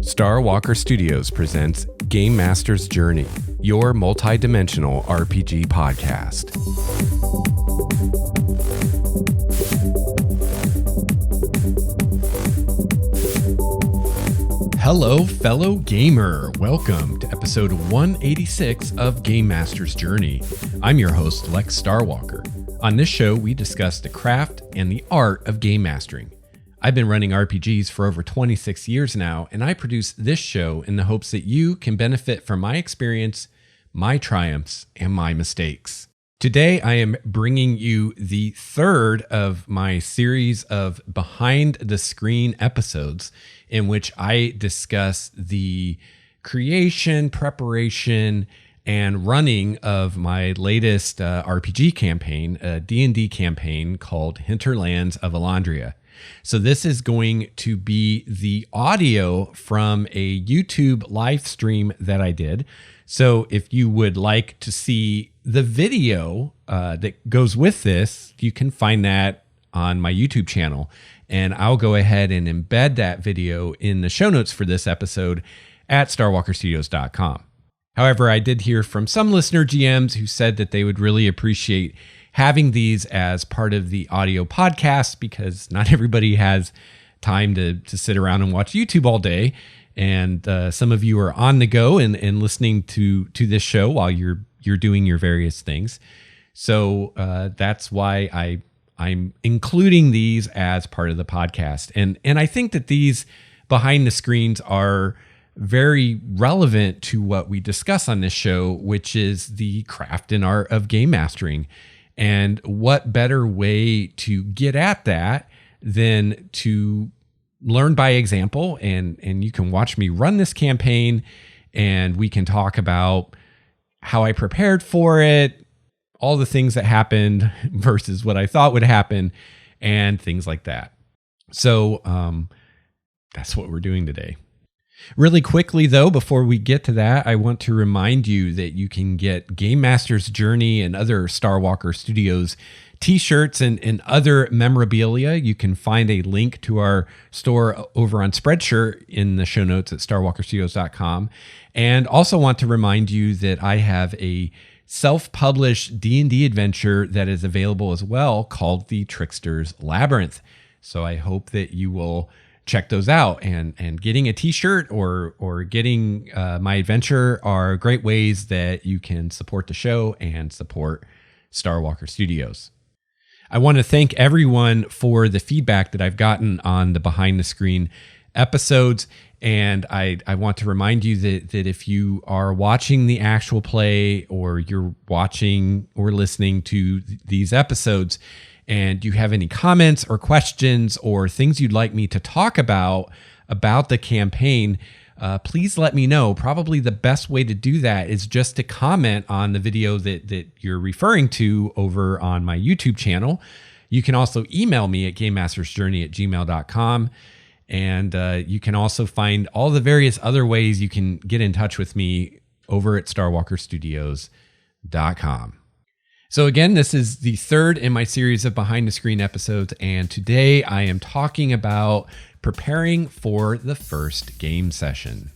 Star Walker Studios presents Game Master's Journey, your multi-dimensional RPG podcast. Hello, fellow gamer. Welcome to episode 186 of Game Master's Journey. I'm your host, Lex Starwalker. On this show, we discuss the craft and the art of game mastering. I've been running RPGs for over 26 years now, and I produce this show in the hopes that you can benefit from my experience, my triumphs, and my mistakes. Today, I am bringing you the third of my series of behind-the-screen episodes in which I discuss the creation, preparation, and running of my latest RPG campaign, a D&D campaign called Hinterlands of Elandria. So this is going to be the audio from a YouTube live stream that I did. So if you would like to see the video that goes with this, you can find that on my YouTube channel. And I'll go ahead and embed that video in the show notes for this episode at starwalkerstudios.com. However, I did hear from some listener GMs who said that they would really appreciate having these as part of the audio podcast because not everybody has time to sit around and watch YouTube all day. And some of you are on the go and listening to this show while you're doing your various things. So that's why I'm including these as part of the podcast. And I think that these behind the screens are very relevant to what we discuss on this show, which is the craft and art of game mastering. And what better way to get at that than to learn by example? And you can watch me run this campaign and we can talk about how I prepared for it, all the things that happened versus what I thought would happen, and things like that. So that's what we're doing today. Really quickly, though, before we get to that, I want to remind you that you can get Game Master's Journey and other Star Walker Studios t-shirts and other memorabilia. You can find a link to our store over on Spreadshirt in the show notes at starwalkerstudios.com. And also want to remind you that I have a self-published D&D adventure that is available as well called The Trickster's Labyrinth. So I hope that you will check those out, and getting a t-shirt or getting my adventure are great ways that you can support the show and support Star Walker Studios. I want to thank everyone for the feedback that I've gotten on the behind the screen episodes. And I want to remind you that if you are watching the actual play or you're watching or listening to these episodes, and you have any comments or questions or things you'd like me to talk about the campaign, please let me know. Probably the best way to do that is just to comment on the video that you're referring to over on my YouTube channel. You can also email me at gamemastersjourney@gmail.com. And you can also find all the various other ways you can get in touch with me over at starwalkerstudios.com. So again, this is the third in my series of behind the screen episodes, and today I am talking about preparing for the first game session.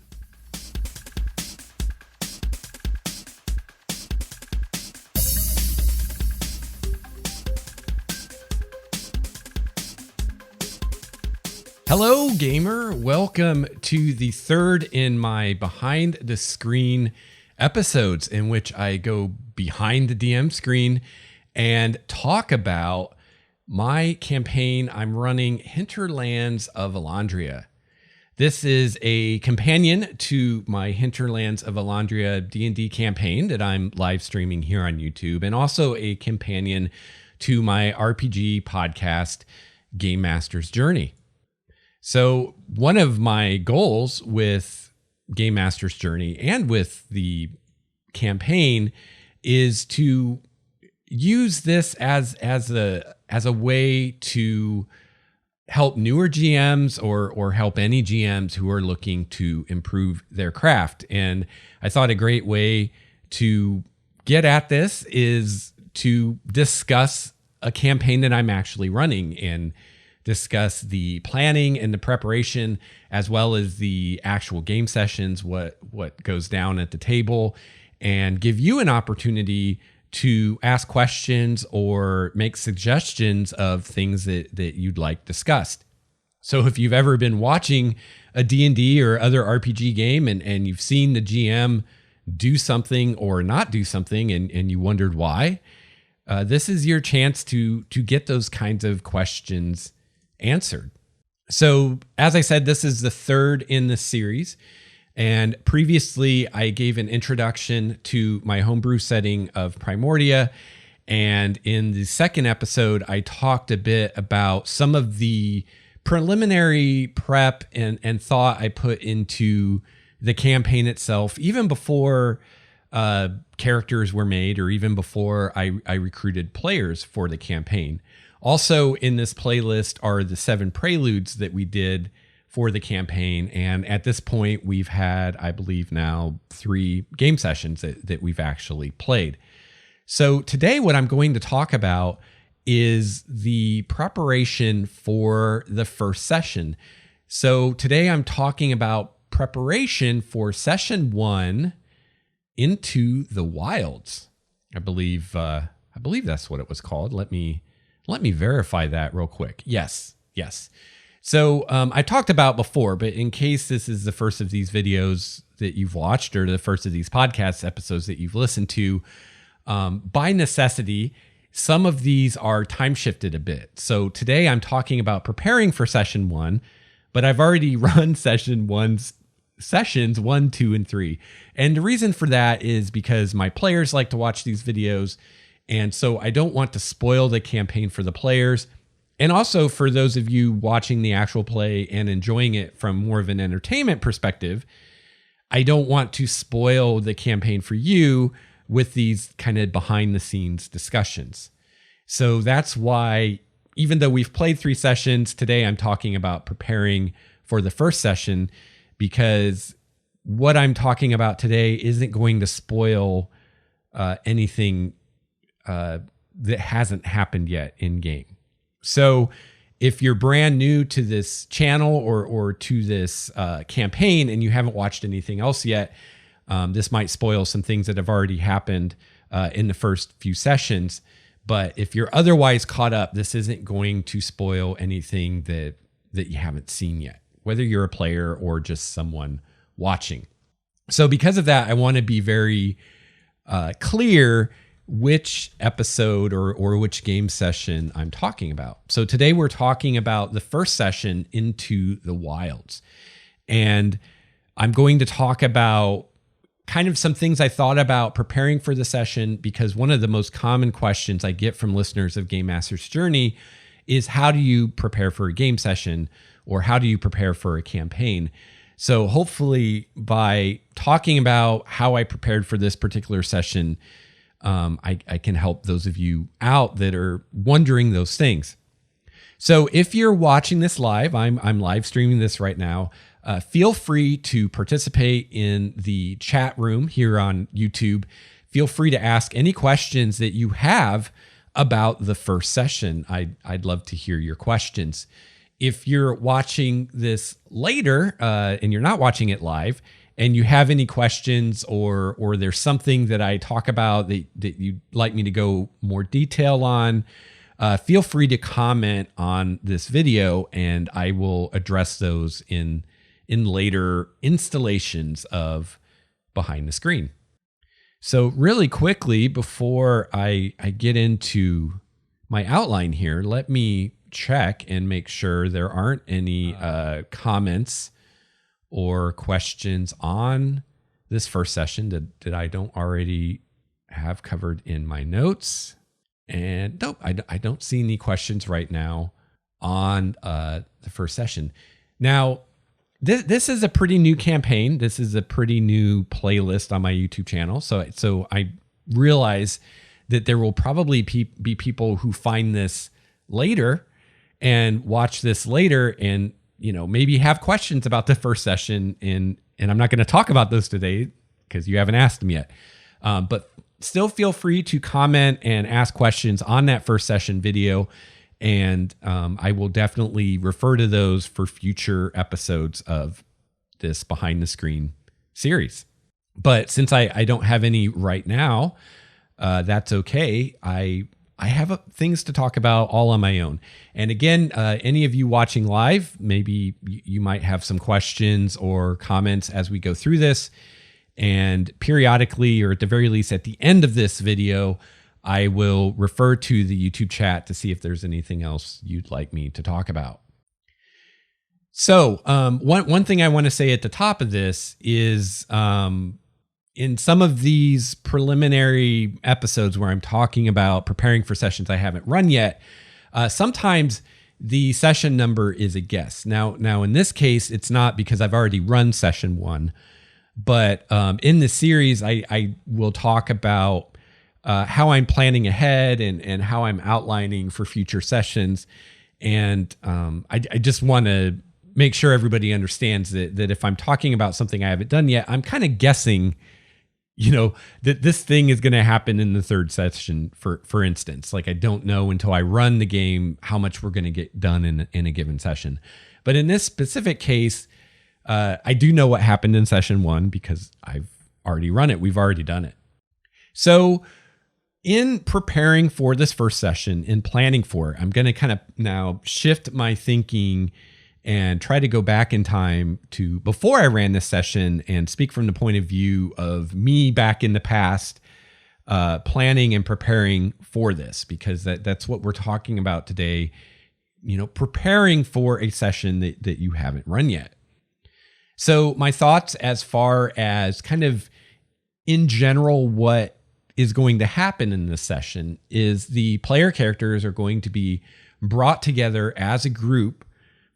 Hello, gamer. Welcome to the third in my behind the screen episodes in which I go behind the DM screen and talk about my campaign I'm running, Hinterlands of Elandria. This is a companion to my Hinterlands of Elandria D&D campaign that I'm live streaming here on YouTube, and also a companion to my RPG podcast, Game Master's Journey. So one of my goals with Game Master's Journey and with the campaign is to use this as a way to help newer GMs or help any GMs who are looking to improve their craft. And I thought a great way to get at this is to discuss a campaign that I'm actually running and discuss the planning and the preparation, as well as the actual game sessions, what goes down at the table, and give you an opportunity to ask questions or make suggestions of things that you'd like discussed. So if you've ever been watching a D&D or other RPG game and you've seen the GM do something or not do something and you wondered why, this is your chance to get those kinds of questions answered. So as I said, this is the third in the series. And previously, I gave an introduction to my homebrew setting of Primordia. And in the second episode, I talked a bit about some of the preliminary prep and thought I put into the campaign itself, even before characters were made or even before I recruited players for the campaign. Also in this playlist are the 7 preludes that we did for the campaign. And at this point, we've had, I believe now, 3 game sessions that we've actually played. So today, what I'm going to talk about is the preparation for the first session. So today I'm talking about preparation for session 1 into the wilds. I believe that's what it was called. Let me verify that real quick. Yes. So I talked about before, but in case this is the first of these videos that you've watched or the first of these podcast episodes that you've listened to, by necessity, some of these are time shifted a bit. So today I'm talking about preparing for session 1, but I've already run sessions 1, 2, and 3. And the reason for that is because my players like to watch these videos. And so I don't want to spoil the campaign for the players. And also for those of you watching the actual play and enjoying it from more of an entertainment perspective, I don't want to spoil the campaign for you with these kind of behind the scenes discussions. So that's why, even though we've played 3 sessions, today I'm talking about preparing for the first session, because what I'm talking about today isn't going to spoil anything that hasn't happened yet in game. So if you're brand new to this channel or to this campaign and you haven't watched anything else yet, this might spoil some things that have already happened in the first few sessions. But if you're otherwise caught up, this isn't going to spoil anything that you haven't seen yet, whether you're a player or just someone watching. So because of that, I want to be very clear which episode or which game session I'm talking about. So today we're talking about the first session into the wilds. And I'm going to talk about kind of some things I thought about preparing for the session, because one of the most common questions I get from listeners of Game Master's Journey is, how do you prepare for a game session, or how do you prepare for a campaign? So hopefully by talking about how I prepared for this particular session, I can help those of you out that are wondering those things. So if you're watching this live, I'm live streaming this right now. Feel free to participate in the chat room here on YouTube. Feel free to ask any questions that you have about the first session. I'd love to hear your questions. If you're watching this later and you're not watching it live, and you have any questions or there's something that I talk about that you'd like me to go more detail on, feel free to comment on this video and I will address those in later installations of Behind the Screen. So really quickly, before I get into my outline here, let me check and make sure there aren't any comments or questions on this first session that I don't already have covered in my notes. And nope, I don't see any questions right now on the first session. Now, this is a pretty new campaign. This is a pretty new playlist on my YouTube channel. So I realize that there will probably be people who find this later and watch this later and maybe have questions about the first session, and I'm not going to talk about those today because you haven't asked them yet. But still feel free to comment and ask questions on that first session video, And I will definitely refer to those for future episodes of this Behind the Screen series. But since I don't have any right now, that's okay. I have things to talk about all on my own. And again, any of you watching live, maybe you might have some questions or comments as we go through this. And periodically, or at the very least at the end of this video, I will refer to the YouTube chat to see if there's anything else you'd like me to talk about. So one thing I want to say at the top of this is in some of these preliminary episodes where I'm talking about preparing for sessions I haven't run yet, sometimes the session number is a guess. Now in this case, it's not, because I've already run session 1. But in this series, I will talk about how I'm planning ahead and how I'm outlining for future sessions. And I just want to make sure everybody understands that if I'm talking about something I haven't done yet, I'm kind of guessing, that this thing is going to happen in the third session, for instance. Like, I don't know until I run the game how much we're going to get done in a given session. But in this specific case, I do know what happened in session 1 because I've already run it. We've already done it. So in preparing for this first session, in planning for it, I'm going to kind of now shift my thinking and try to go back in time to before I ran this session and speak from the point of view of me back in the past, planning and preparing for this, because that's what we're talking about today, preparing for a session that you haven't run yet. So my thoughts as far as kind of in general what is going to happen in this session is the player characters are going to be brought together as a group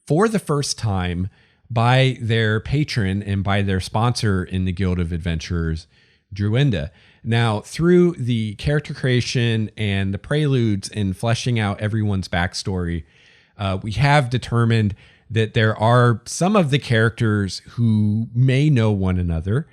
for the first time by their patron and by their sponsor in the Guild of Adventurers, Druinda. Now, through the character creation and the preludes and fleshing out everyone's backstory, we have determined that there are some of the characters who may know one another.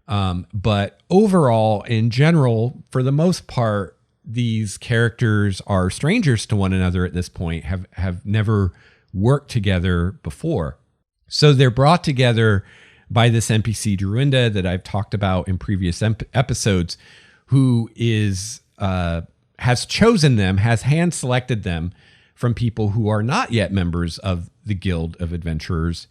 But overall, in general, for the most part, these characters are strangers to one another at this point, have never worked together before. So they're brought together by this NPC Druinda that I've talked about in previous episodes, who has chosen them, has hand-selected them from people who are not yet members of the Guild of Adventurers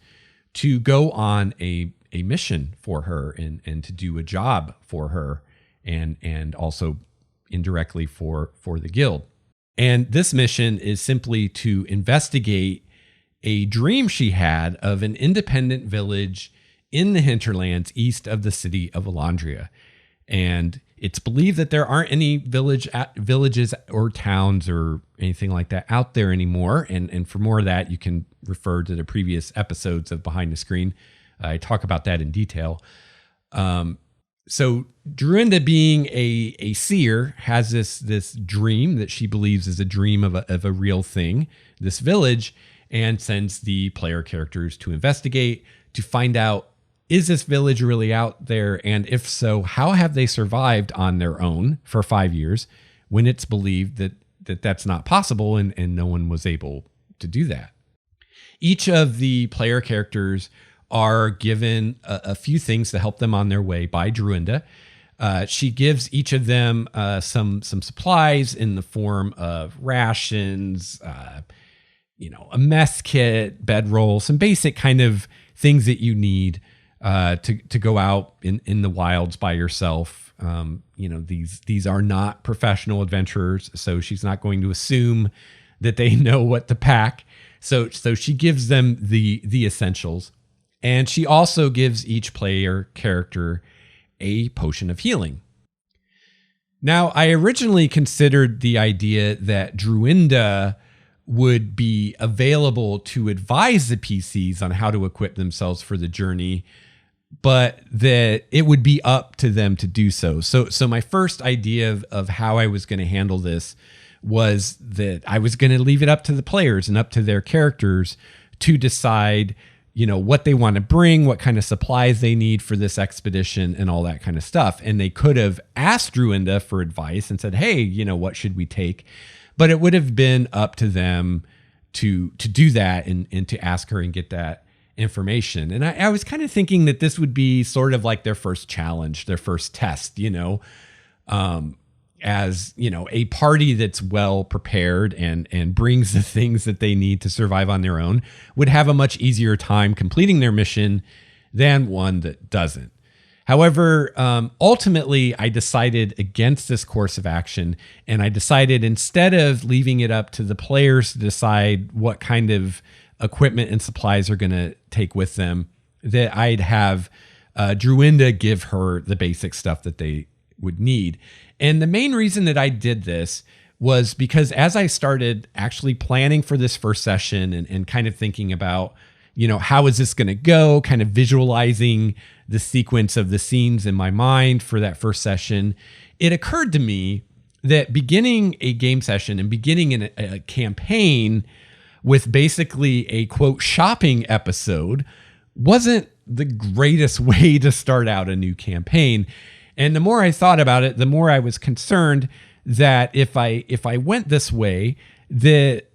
to go on a mission for her and to do a job for her and also indirectly for the guild. And this mission is simply to investigate a dream she had of an independent village in the hinterlands east of the city of Elandria. And it's believed that there aren't any villages or towns or anything like that out there anymore. And for more of that, you can refer to the previous episodes of Behind the Screen. I talk about that in detail. So Druinda, being a seer, has this dream that she believes is a dream of a real thing, this village, and sends the player characters to investigate, to find out, is this village really out there? And if so, how have they survived on their own for 5 years when it's believed that that's not possible and no one was able to do that? Each of the player characters are given a few things to help them on their way by Druinda. She gives each of them some supplies in the form of rations, a mess kit, bedroll, some basic kind of things that you need to go out in the wilds by yourself. These are not professional adventurers, so she's not going to assume that they know what to pack. So she gives them the essentials. And she also gives each player character a potion of healing. Now, I originally considered the idea that Druinda would be available to advise the PCs on how to equip themselves for the journey, but that it would be up to them to do so. So my first idea of how I was going to handle this was that I was going to leave it up to the players and up to their characters to decide, what they want to bring, what kind of supplies they need for this expedition and all that kind of stuff. And they could have asked Druinda for advice and said, hey, what should we take? but it would have been up to them to do that and to ask her and get that information. And I was kind of thinking that this would be sort of like their first challenge, their first test, as a party that's well prepared and brings the things that they need to survive on their own would have a much easier time completing their mission than one that doesn't. However, ultimately, I decided against this course of action, and I decided instead of leaving it up to the players to decide what kind of equipment and supplies are going to take with them, that I'd have Druinda give her the basic stuff that they would need. And the main reason that I did this was because as I started actually planning for this first session and kind of thinking about, how is this going to go, kind of visualizing the sequence of the scenes in my mind for that first session, it occurred to me that beginning a game session and beginning in a campaign with basically a quote shopping episode wasn't the greatest way to start out a new campaign. And the more I thought about it, the more I was concerned that if I went this way, that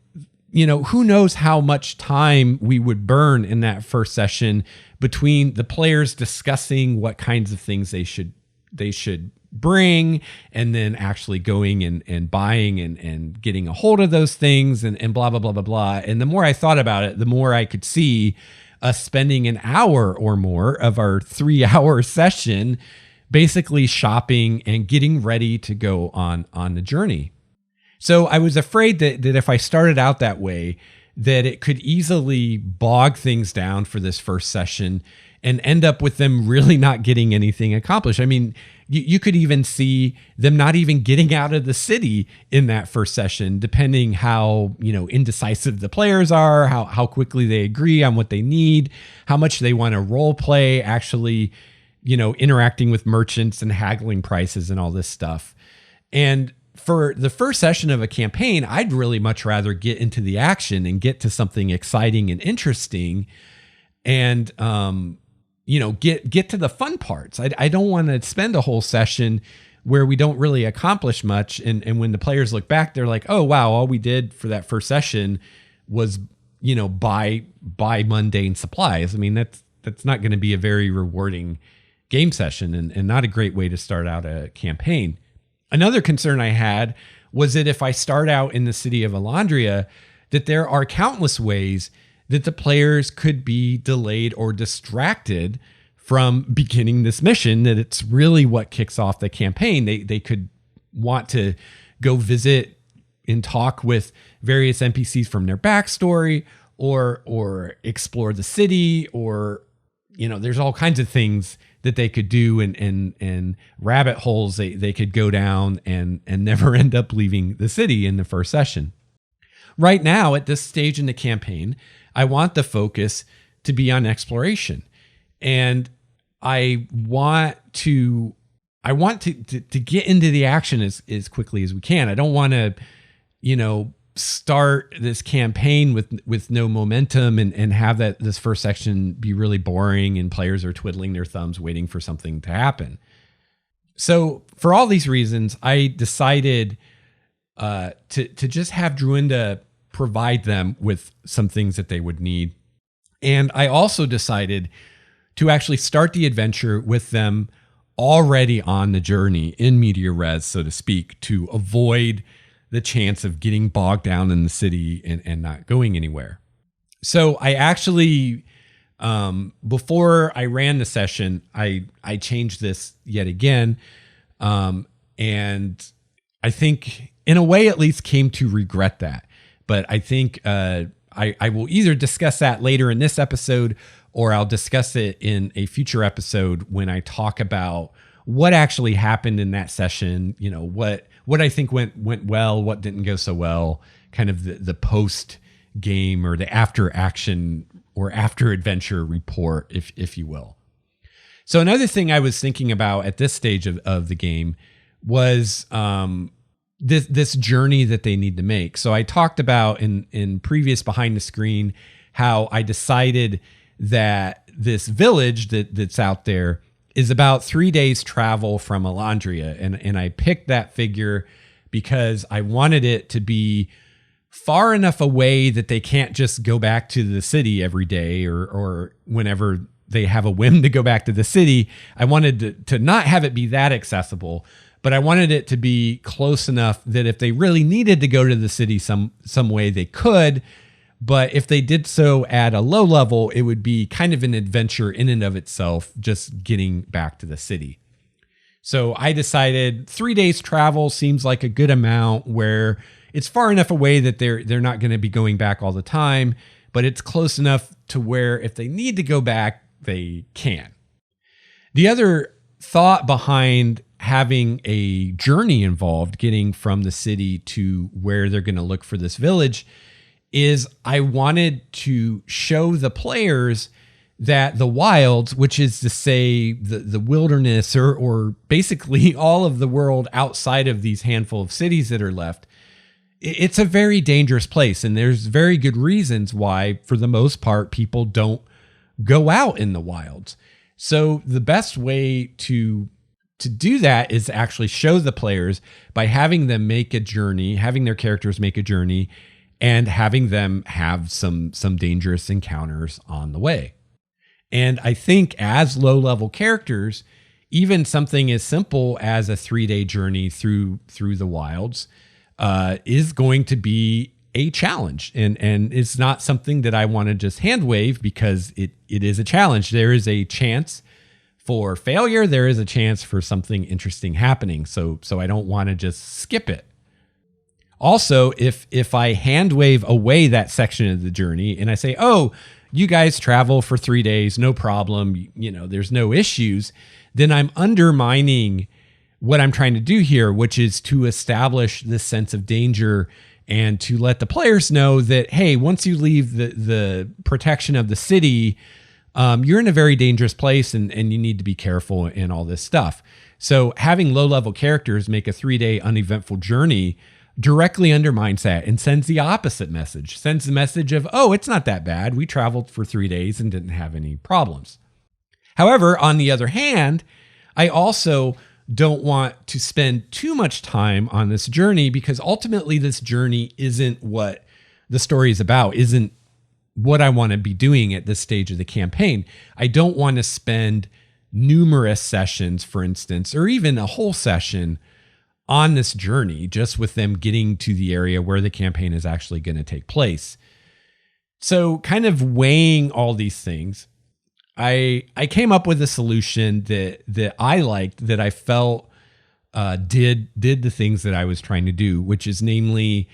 who knows how much time we would burn in that first session between the players discussing what kinds of things they should bring, and then actually going and buying and getting a hold of those things and blah, blah, blah, blah, blah. And the more I thought about it, the more I could see us spending an hour or more of our 3-hour session basically shopping and getting ready to go on the journey. So I was afraid that if I started out that way, that it could easily bog things down for this first session and end up with them really not getting anything accomplished. I mean, you could even see them not even getting out of the city in that first session, depending how, indecisive the players are, how quickly they agree on what they need, how much they want to role play, actually, interacting with merchants and haggling prices and all this stuff. And for the first session of a campaign, I'd really much rather get into the action and get to something exciting and interesting and, get to the fun parts. I don't want to spend a whole session where we don't really accomplish much. And when the players look back, they're like, oh, wow, all we did for that first session was, buy mundane supplies. I mean, that's not going to be a very rewarding game session and not a great way to start out a campaign. Another concern I had was that if I start out in the city of Elandria, that there are countless ways that the players could be delayed or distracted from beginning this mission, that it's really what kicks off the campaign. They could want to go visit and talk with various NPCs from their backstory or explore the city, or, there's all kinds of things that they could do and rabbit holes they could go down and never end up leaving the city in the first session. Right now, at this stage in the campaign, I want the focus to be on exploration. And I want to get into the action as quickly as we can. I don't want to, start this campaign with no momentum and have this first section be really boring and players are twiddling their thumbs waiting for something to happen. So for all these reasons, I decided to just have Druinda provide them with some things that they would need. And I also decided to actually start the adventure with them already on the journey in media res, so to speak, to avoid the chance of getting bogged down in the city and not going anywhere. So I actually, before I ran the session, I changed this yet again. And I think in a way at least came to regret that. But I think I will either discuss that later in this episode, or I'll discuss it in a future episode when I talk about what actually happened in that session, what I think went well, what didn't go so well, kind of the post game or the after action or after adventure report, if you will. So another thing I was thinking about at this stage of the game was this journey that they need to make. So I talked about in previous behind the screen how I decided that this village that's out there is about 3 days travel from Elandria. And I picked that figure because I wanted it to be far enough away that they can't just go back to the city every day or whenever they have a whim to go back to the city. I wanted to not have it be that accessible, but I wanted it to be close enough that if they really needed to go to the city some way, they could. But if they did so at a low level, it would be kind of an adventure in and of itself, just getting back to the city. So I decided 3 days travel seems like a good amount where it's far enough away that they're not going to be going back all the time, but it's close enough to where if they need to go back, they can. The other thought behind having a journey involved, getting from the city to where they're going to look for this village, is I wanted to show the players that the wilds, which is to say the wilderness or basically all of the world outside of these handful of cities that are left, it's a very dangerous place. And there's very good reasons why, for the most part, people don't go out in the wilds. So the best way to do that is actually show the players by having them make a journey, having their characters make a journey, and having them have some dangerous encounters on the way. And I think as low-level characters, even something as simple as a 3-day journey through the wilds is going to be a challenge. And it's not something that I want to just hand wave, because it is a challenge. There is a chance for failure. There is a chance for something interesting happening. So I don't want to just skip it. Also, if I hand wave away that section of the journey and I say, oh, you guys travel for 3 days, no problem, there's no issues, then I'm undermining what I'm trying to do here, which is to establish this sense of danger and to let the players know that, hey, once you leave the protection of the city, you're in a very dangerous place and you need to be careful and all this stuff. So having low-level characters make a 3-day uneventful journey directly undermines that and sends the opposite message, sends the message of, oh, it's not that bad. We traveled for 3 days and didn't have any problems. However, on the other hand, I also don't want to spend too much time on this journey, because ultimately this journey isn't what the story is about, isn't what I want to be doing at this stage of the campaign. I don't want to spend numerous sessions, for instance, or even a whole session on this journey just with them getting to the area where the campaign is actually going to take place. So kind of weighing all these things, I came up with a solution that I liked, that I felt did the things that I was trying to do, which is namely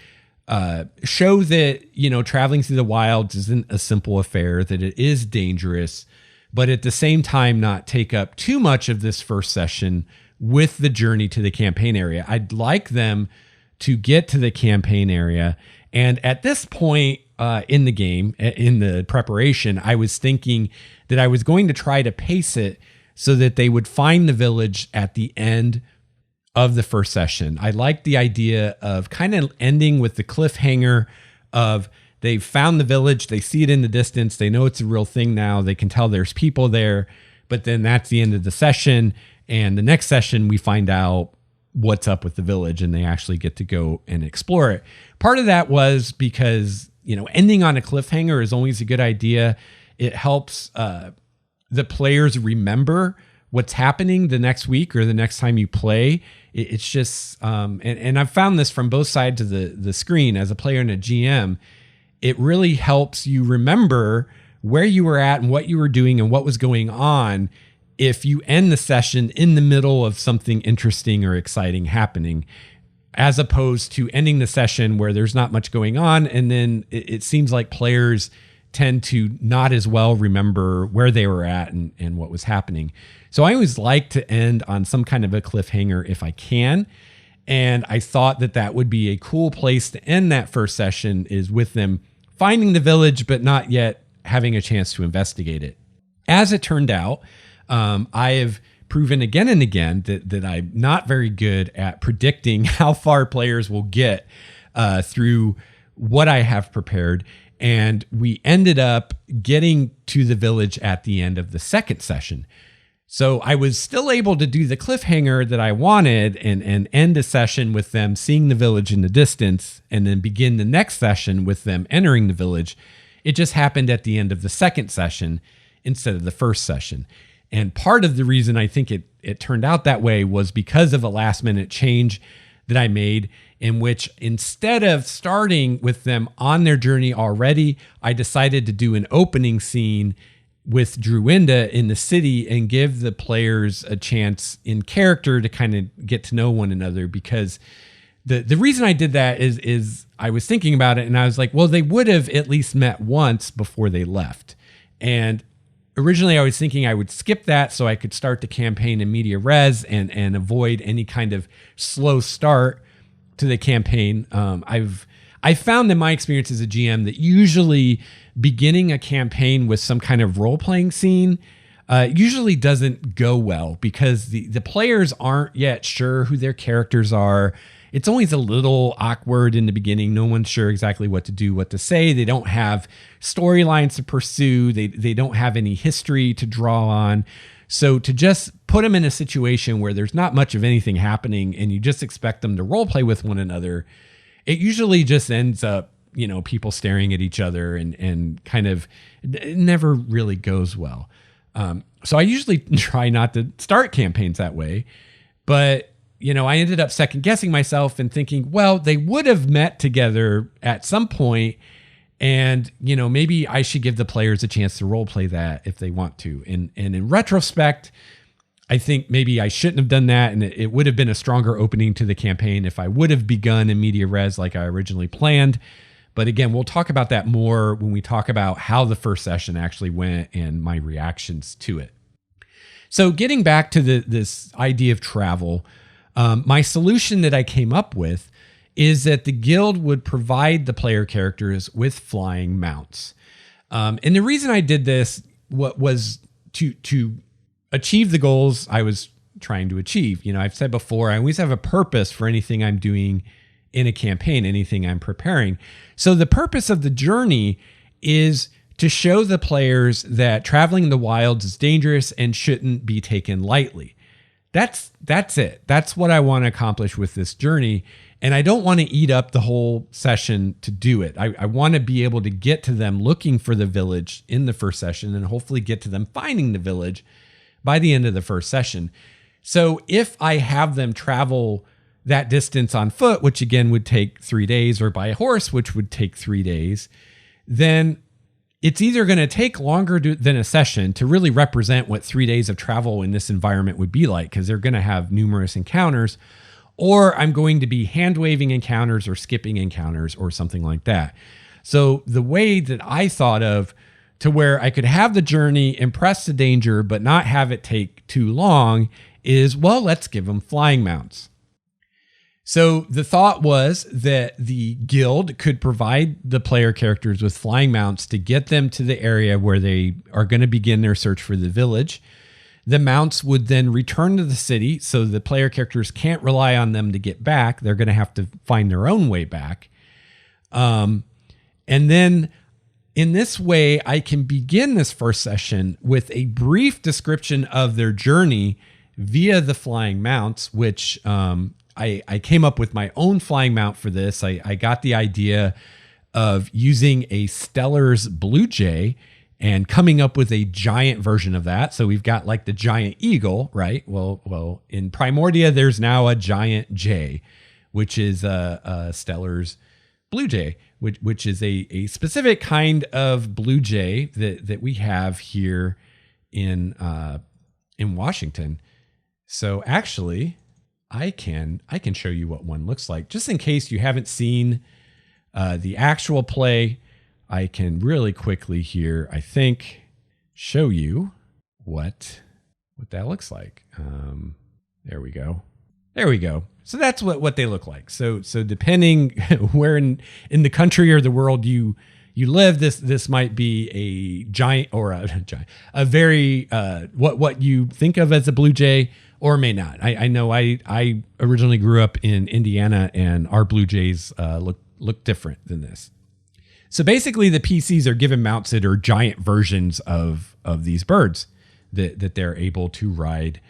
show that, traveling through the wilds isn't a simple affair, that it is dangerous, but at the same time not take up too much of this first session with the journey to the campaign area. I'd like them to get to the campaign area. And at this point in the game, in the preparation, I was thinking that I was going to try to pace it so that they would find the village at the end of the first session. I like the idea of kind of ending with the cliffhanger of they've found the village, they see it in the distance, they know it's a real thing now, they can tell there's people there, but then that's the end of the session. And the next session, we find out what's up with the village and they actually get to go and explore it. Part of that was because, ending on a cliffhanger is always a good idea. It helps the players remember what's happening the next week or the next time you play. It's just, and I've found this from both sides of the screen as a player and a GM, it really helps you remember where you were at and what you were doing and what was going on if you end the session in the middle of something interesting or exciting happening, as opposed to ending the session where there's not much going on. And then it seems like players tend to not as well remember where they were at and what was happening. So I always like to end on some kind of a cliffhanger if I can. And I thought that would be a cool place to end that first session, is with them finding the village, but not yet having a chance to investigate it. As it turned out, I have proven again and again that I'm not very good at predicting how far players will get through what I have prepared. And we ended up getting to the village at the end of the second session. So I was still able to do the cliffhanger that I wanted and end a session with them seeing the village in the distance and then begin the next session with them entering the village. It just happened at the end of the second session instead of the first session. And part of the reason I think it turned out that way was because of a last minute change that I made, in which instead of starting with them on their journey already, I decided to do an opening scene with Druinda in the city and give the players a chance in character to kind of get to know one another. Because the reason I did that is I was thinking about it and I was like, well, they would have at least met once before they left. And originally I was thinking I would skip that so I could start the campaign in media res and avoid any kind of slow start to the campaign. I found in my experience as a GM that usually beginning a campaign with some kind of role-playing scene usually doesn't go well because the players aren't yet sure who their characters are. It's always a little awkward in the beginning. No one's sure exactly what to do, what to say. They don't have storylines to pursue. They don't have any history to draw on. So to just put them in a situation where there's not much of anything happening and you just expect them to role play with one another, it usually just ends up, people staring at each other and kind of, it never really goes well. So I usually try not to start campaigns that way, but I ended up second guessing myself and thinking, well, they would have met together at some point, and maybe I should give the players a chance to role play that if they want to. And in retrospect, I think maybe I shouldn't have done that, and it would have been a stronger opening to the campaign if I would have begun in media res like I originally planned. But again, we'll talk about that more when we talk about how the first session actually went and my reactions to it. So getting back to this idea of travel, my solution that I came up with is that the guild would provide the player characters with flying mounts. And the reason I did this was to achieve the goals I was trying to achieve. I've said before, I always have a purpose for anything I'm doing in a campaign, anything I'm preparing. So the purpose of the journey is to show the players that traveling in the wilds is dangerous and shouldn't be taken lightly. That's it. That's what I want to accomplish with this journey. And I don't want to eat up the whole session to do it. I want to be able to get to them looking for the village in the first session and hopefully get to them finding the village by the end of the first session. So if I have them travel that distance on foot, which again would take 3 days, or by horse, which would take 3 days, then it's either going to take longer than a session to really represent what 3 days of travel in this environment would be like, because they're going to have numerous encounters, or I'm going to be hand-waving encounters or skipping encounters or something like that. So the way that I thought of to where I could have the journey, impress the danger, but not have it take too long is, well, let's give them flying mounts. So the thought was that the guild could provide the player characters with flying mounts to get them to the area where they are going to begin their search for the village. The mounts would then return to the city, so the player characters can't rely on them to get back. They're going to have to find their own way back. And then in this way, I can begin this first session with a brief description of their journey via the flying mounts, which I came up with my own flying mount for this. I got the idea of using a Stellar's Blue Jay and coming up with a giant version of that. So we've got like the giant eagle, right? Well, in Primordia, there's now a giant jay, which is a Stellar's Blue Jay, which is a specific kind of blue jay that we have here in Washington. So actually, I can show you what one looks like, just in case you haven't seen the actual play. I can really quickly here, I think, show you what that looks like. There we go. So that's what they look like. So depending where in the country or the world you live, this might be a giant or a very what you think of as a blue jay, or may not. I know I originally grew up in Indiana, and our blue jays look different than this. So basically, the PCs are given mounts that are giant versions of these birds. that they're able to ride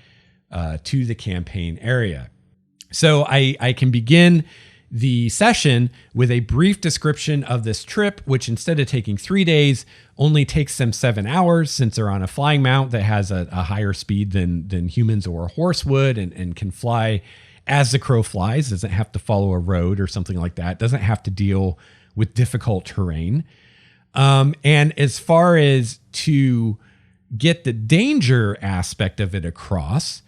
to the campaign area. So I can begin the session with a brief description of this trip, which instead of taking 3 days, only takes them 7 hours, since they're on a flying mount that has a higher speed than humans or a horse would, and can fly as the crow flies, doesn't have to follow a road or something like that, doesn't have to deal with difficult terrain. And as far as to get the danger aspect of it across,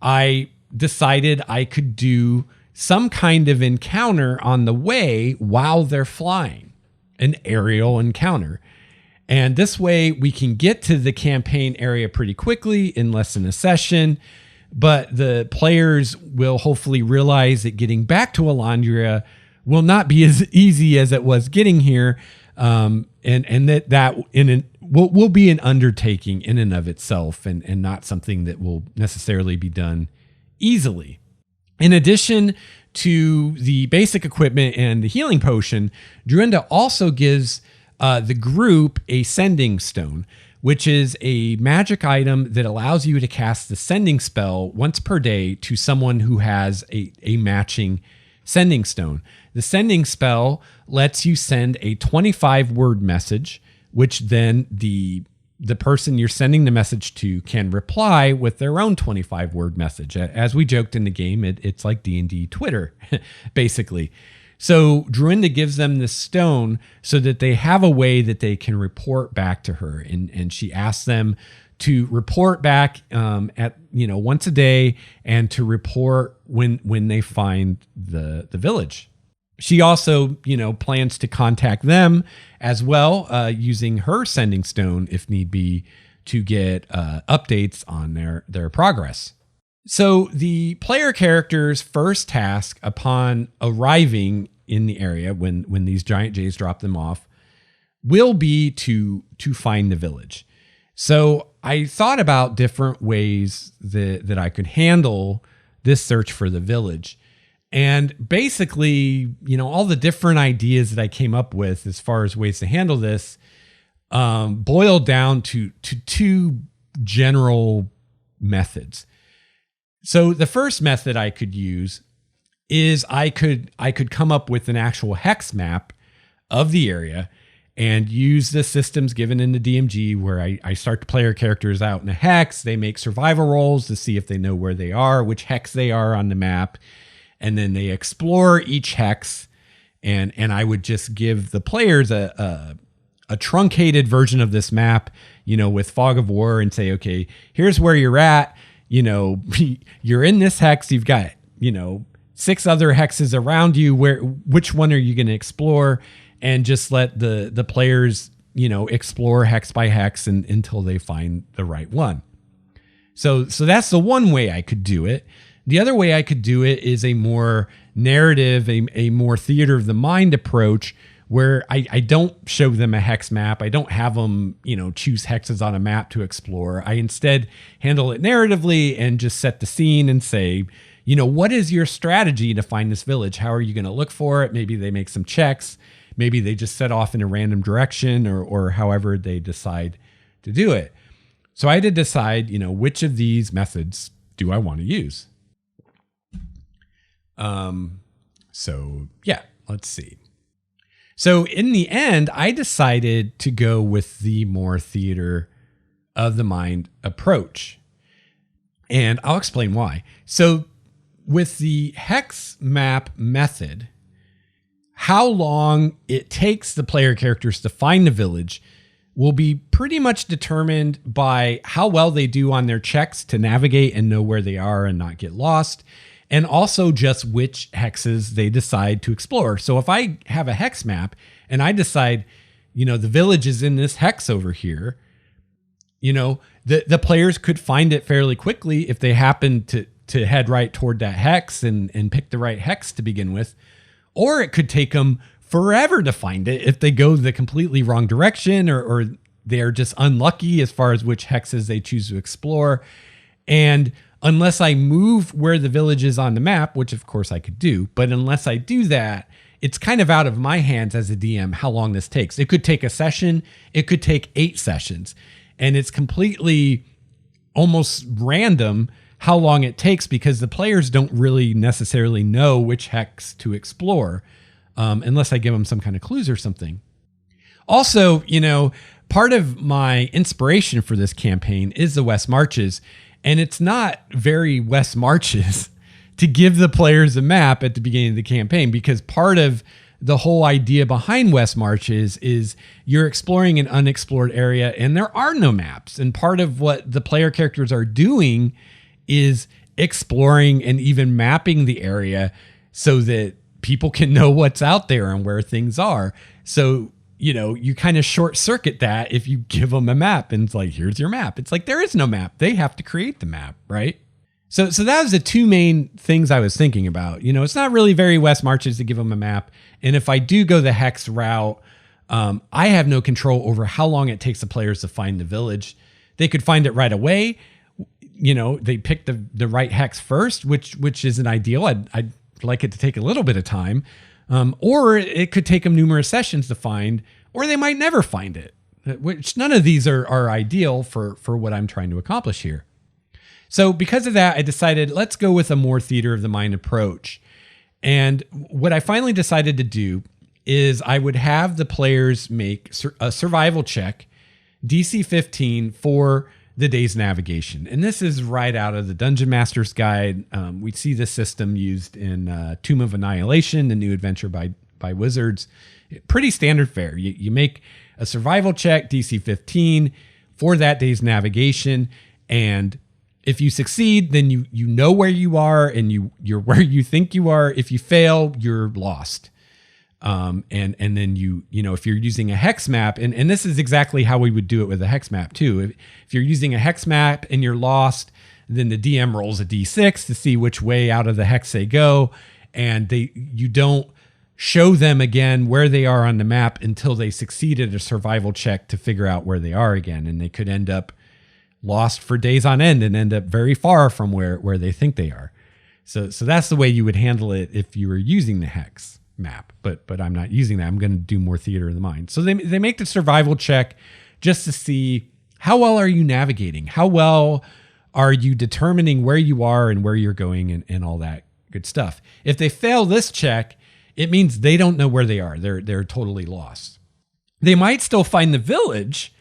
I decided I could do some kind of encounter on the way while they're flying, an aerial encounter. And this way we can get to the campaign area pretty quickly in less than a session, but the players will hopefully realize that getting back to Elandria will not be as easy as it was getting here, and that will be an undertaking in and of itself, and not something that will necessarily be done easily. In addition to the basic equipment and the healing potion, Druenda also gives the group a sending stone, which is a magic item that allows you to cast the sending spell once per day to someone who has a matching sending stone. The sending spell lets you send a 25-word message, which then the person you're sending the message to can reply with their own 25-word message. As we joked in the game, it's like D&D Twitter, basically. So Druenda gives them this stone so that they have a way that they can report back to her. And she asks them to report back at once a day, and to report when they find the village. She also, plans to contact them as well, using her sending stone if need be, to get updates on their progress. So the player character's first task upon arriving in the area, when these giant jays drop them off, will be to find the village. So I thought about different ways that I could handle this search for the village. And basically, all the different ideas that I came up with as far as ways to handle this boiled down to two general methods. So the first method I could use is I could come up with an actual hex map of the area and use the systems given in the DMG, where I start the player characters out in a hex. They make survival rolls to see if they know where they are, which hex they are on the map. And then they explore each hex, and I would just give the players a truncated version of this map, with Fog of War, and say, okay, here's where you're at. You're in this hex. You've got, 6 other hexes around you. Which one are you going to explore? And just let the players, explore hex by hex until they find the right one. So that's the one way I could do it. The other way I could do it is a more narrative, a more theater of the mind approach, where I don't show them a hex map. I don't have them, choose hexes on a map to explore. I instead handle it narratively and just set the scene and say, what is your strategy to find this village? How are you going to look for it? Maybe they make some checks. Maybe they just set off in a random direction, or however they decide to do it. So I had to decide, which of these methods do I want to use? Let's see. So in the end, I decided to go with the more theater of the mind approach. And I'll explain why. So with the hex map method, how long it takes the player characters to find the village will be pretty much determined by how well they do on their checks to navigate and know where they are and not get lost. And also just which hexes they decide to explore. So if I have a hex map and I decide, the village is in this hex over here, the players could find it fairly quickly if they happen to head right toward that hex and pick the right hex to begin with. Or it could take them forever to find it if they go the completely wrong direction, or they're just unlucky as far as which hexes they choose to explore. And unless I move where the village is on the map, which of course I could do, but unless I do that, it's kind of out of my hands as a DM how long this takes. It could take a session. It could take 8 sessions. And it's completely almost random how long it takes, because the players don't really necessarily know which hex to explore, unless I give them some kind of clues or something. Also, part of my inspiration for this campaign is the West Marches, and it's not very West Marches to give the players a map at the beginning of the campaign, because part of the whole idea behind West Marches is you're exploring an unexplored area and there are no maps. And part of what the player characters are doing is exploring and even mapping the area so that people can know what's out there and where things are. So, you kind of short circuit that if you give them a map and it's like, here's your map. It's like, there is no map. They have to create the map, right? So that was the two main things I was thinking about. It's not really very West Marches to give them a map. And if I do go the hex route, I have no control over how long it takes the players to find the village. They could find it right away. They pick the right hex first, which isn't ideal. I'd like it to take a little bit of time. Or it could take them numerous sessions to find, or they might never find it, which none of these are ideal for what I'm trying to accomplish here. So because of that, I decided let's go with a more theater of the mind approach. And what I finally decided to do is I would have the players make a survival check, DC 15, for the day's navigation. And this is right out of the Dungeon Master's Guide. We see this system used in Tomb of Annihilation, the new adventure by Wizards. Pretty standard fare. You make a survival check, DC 15, for that day's navigation. And if you succeed, then you know where you are and you're where you think you are. If you fail, you're lost. And then if you're using a hex map, and this is exactly how we would do it with a hex map too. If you're using a hex map and you're lost, then the DM rolls a D6 to see which way out of the hex they go. And you don't show them again where they are on the map until they succeed at a survival check to figure out where they are again. And they could end up lost for days on end and end up very far from where they think they are. So that's the way you would handle it if you were using the hex map, but I'm not using that. I'm going to do more theater of the mind. So they make the survival check just to see how well are you navigating? How well are you determining where you are and where you're going and all that good stuff? If they fail this check, it means they don't know where they are. They're totally lost. They might still find the village.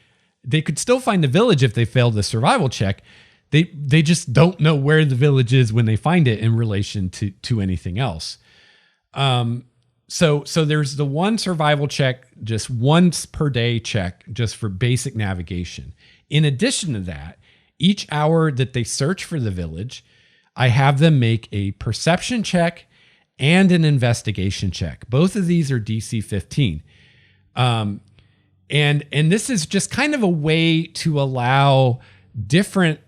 They could still find the village if they failed the survival check. They just don't know where the village is when they find it in relation to anything else. So there's the one survival check, just once per day check, just for basic navigation. In addition to that, each hour that they search for the village, I have them make a perception check and an investigation check. Both of these are DC 15. And this is just kind of a way to allow different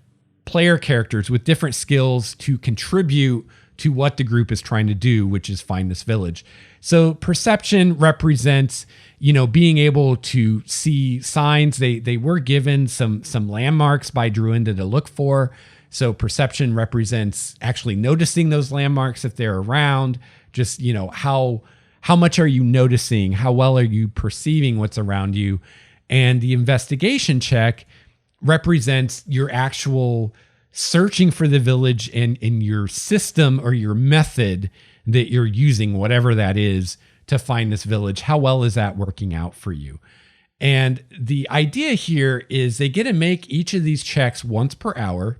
player characters with different skills to contribute to what the group is trying to do, which is find this village. So perception represents, being able to see signs. They were given some landmarks by Druinda to look for. So perception represents actually noticing those landmarks if they're around. Just, how much are you noticing? How well are you perceiving what's around you? And the investigation check represents your actual searching for the village and in your system or your method that you're using, whatever that is, to find this village. How well is that working out for you? And the idea here is they get to make each of these checks once per hour,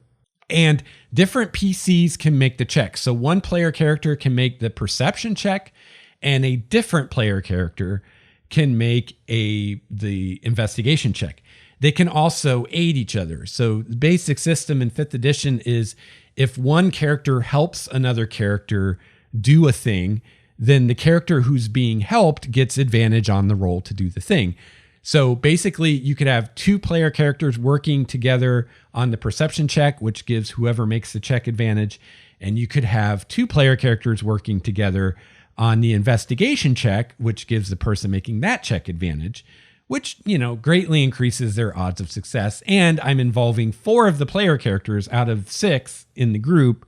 and different PCs can make the check. So one player character can make the perception check, and a different player character can make the investigation check. They can also aid each other. So the basic system in 5th edition is if one character helps another character do a thing, then the character who's being helped gets advantage on the roll to do the thing. So basically, you could have two player characters working together on the perception check, which gives whoever makes the check advantage. And you could have two player characters working together on the investigation check, which gives the person making that check advantage, which, greatly increases their odds of success. And I'm involving 4 of the player characters out of 6 in the group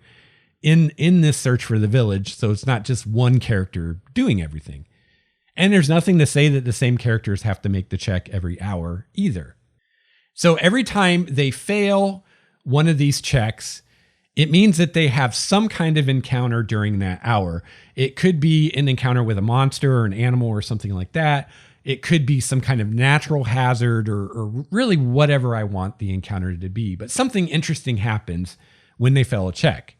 in this search for the village. So it's not just one character doing everything. And there's nothing to say that the same characters have to make the check every hour either. So every time they fail one of these checks, it means that they have some kind of encounter during that hour. It could be an encounter with a monster or an animal or something like that. It could be some kind of natural hazard or really whatever I want the encounter to be. But something interesting happens when they fail a check.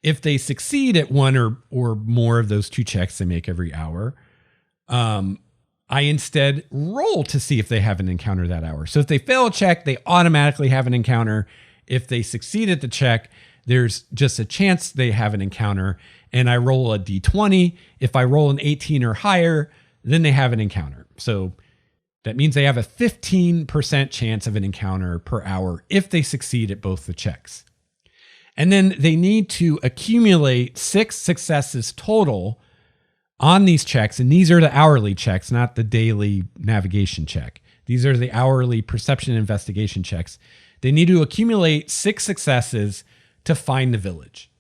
If they succeed at one or more of those 2 checks they make every hour, I instead roll to see if they have an encounter that hour. So if they fail a check, they automatically have an encounter. If they succeed at the check, there's just a chance they have an encounter, and I roll a d20. If I roll an 18 or higher, then they have an encounter. So that means they have a 15% chance of an encounter per hour if they succeed at both the checks. And then they need to accumulate 6 successes total on these checks. And these are the hourly checks, not the daily navigation check. These are the hourly perception and investigation checks. They need to accumulate 6 successes to find the village.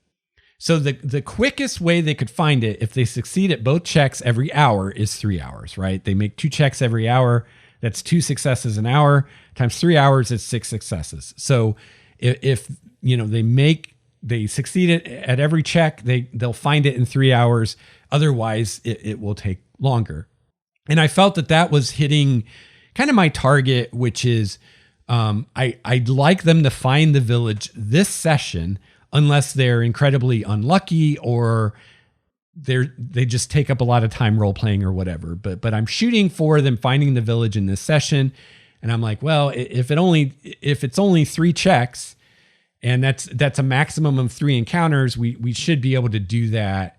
So the quickest way they could find it, if they succeed at both checks every hour, is 3 hours, right? They make 2 checks every hour. That's 2 successes an hour times 3 hours is 6 successes. So if they succeed at every check, they'll find it in 3 hours. Otherwise, it will take longer. And I felt that was hitting kind of my target, which is I'd like them to find the village this session, unless they're incredibly unlucky or they just take up a lot of time role playing or whatever. But I'm shooting for them finding the village in this session. And I'm like, well, if it's only 3 checks, and that's a maximum of 3 encounters, we should be able to do that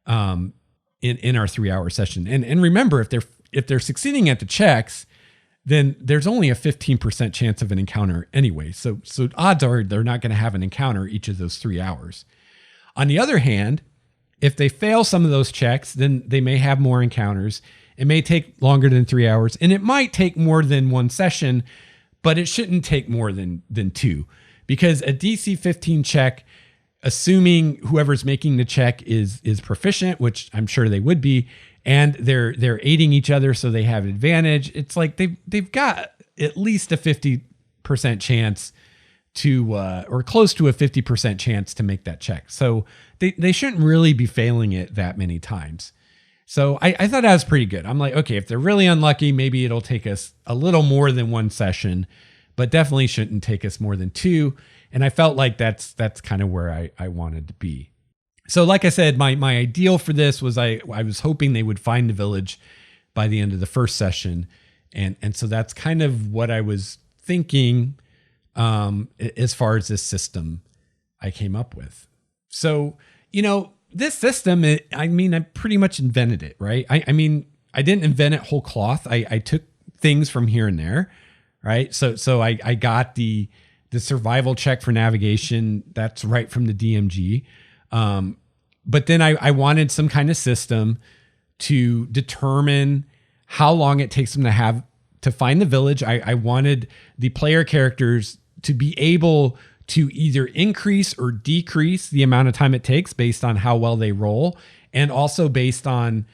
in our 3-hour session. And remember, if they're succeeding at the checks, then there's only a 15% chance of an encounter anyway. So odds are they're not going to have an encounter each of those 3 hours. On the other hand, if they fail some of those checks, then they may have more encounters. It may take longer than 3 hours, and it might take more than 1 session, but it shouldn't take more than 2. Because a DC 15 check, assuming whoever's making the check is proficient, which I'm sure they would be, and they're aiding each other so they have advantage, it's like they've got at least a 50% chance to or close to a 50% chance to make that check. So they shouldn't really be failing it that many times. So I thought that was pretty good. I'm like, okay, if they're really unlucky, maybe it'll take us a little more than 1 session, but definitely shouldn't take us more than 2. And I felt like that's kind of where I wanted to be. So like I said, my ideal for this was I was hoping they would find the village by the end of the first session. And so that's kind of what I was thinking as far as this system I came up with. So, this system, I pretty much invented it, right? I didn't invent it whole cloth. I took things from here and there, right? So I got the survival check for navigation. That's right from the DMG. But then I wanted some kind of system to determine how long it takes them to find the village. I wanted the player characters to be able to either increase or decrease the amount of time it takes based on how well they roll, and also based on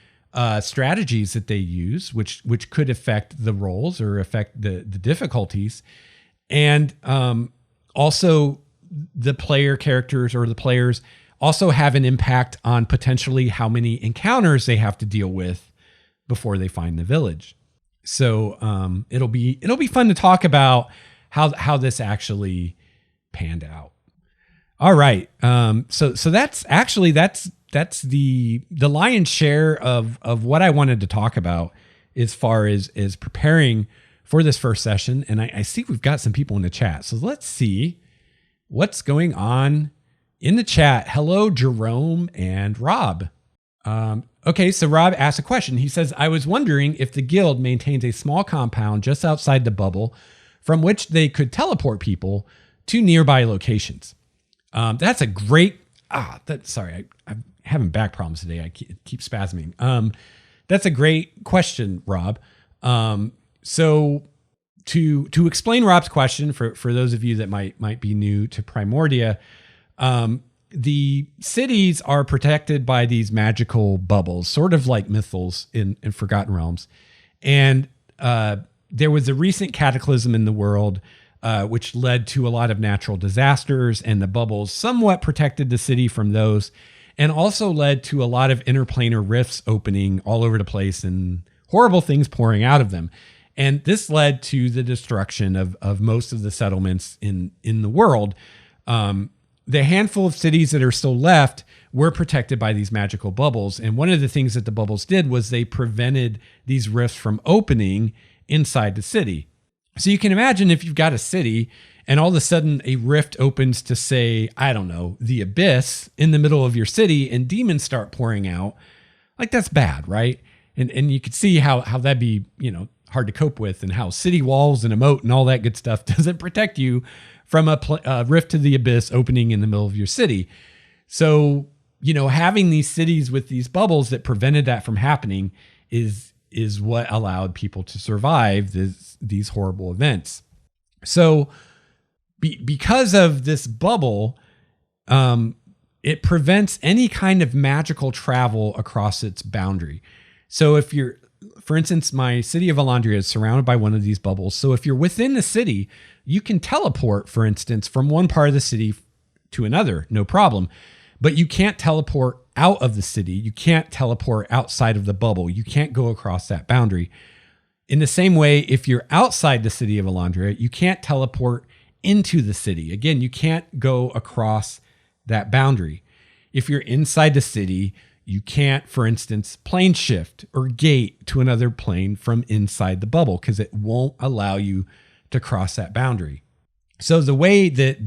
strategies that they use, which could affect the rolls or affect the difficulties. And also the player characters or the players also have an impact on potentially how many encounters they have to deal with before they find the village. So it'll be fun to talk about how this actually panned out. All right. So that's the lion's share of what I wanted to talk about as far as preparing for this first session. And I see we've got some people in the chat. So let's see what's going on in the chat. Hello, Jerome and Rob. Okay, so Rob asked a question. He says, I was wondering if the guild maintains a small compound just outside the bubble from which they could teleport people to nearby locations. That's a great... sorry, I'm having back problems today. I keep spasming. That's a great question, Rob. So to explain Rob's question, for those of you that might be new to Primordia, the cities are protected by these magical bubbles, sort of like Mythals in Forgotten Realms. And there was a recent cataclysm in the world. which led to a lot of natural disasters, and the bubbles somewhat protected the city from those, and also led to a lot of interplanar rifts opening all over the place and horrible things pouring out of them. And this led to the destruction of most of the settlements in the world. The handful of cities that are still left were protected by these magical bubbles. And one of the things that the bubbles did was they prevented these rifts from opening inside the city. So you can imagine if you've got a city and all of a sudden a rift opens to, say, I don't know, the abyss in the middle of your city, and demons start pouring out, like, that's bad, right? And you could see how that'd be, hard to cope with, and how city walls and a moat and all that good stuff doesn't protect you from a rift to the abyss opening in the middle of your city. So, having these cities with these bubbles that prevented that from happening is what allowed people to survive these horrible events. So because of this bubble, it prevents any kind of magical travel across its boundary. So if you're, for instance, my city of Elandria is surrounded by one of these bubbles. So if you're within the city, you can teleport, for instance, from one part of the city to another, no problem. But you can't teleport out of the city. You can't teleport outside of the bubble. You can't go across that boundary. In the same way, if you're outside the city of Elandria, you can't teleport into the city. Again, you can't go across that boundary. If you're inside the city, you can't, for instance, plane shift or gate to another plane from inside the bubble because it won't allow you to cross that boundary. So the way that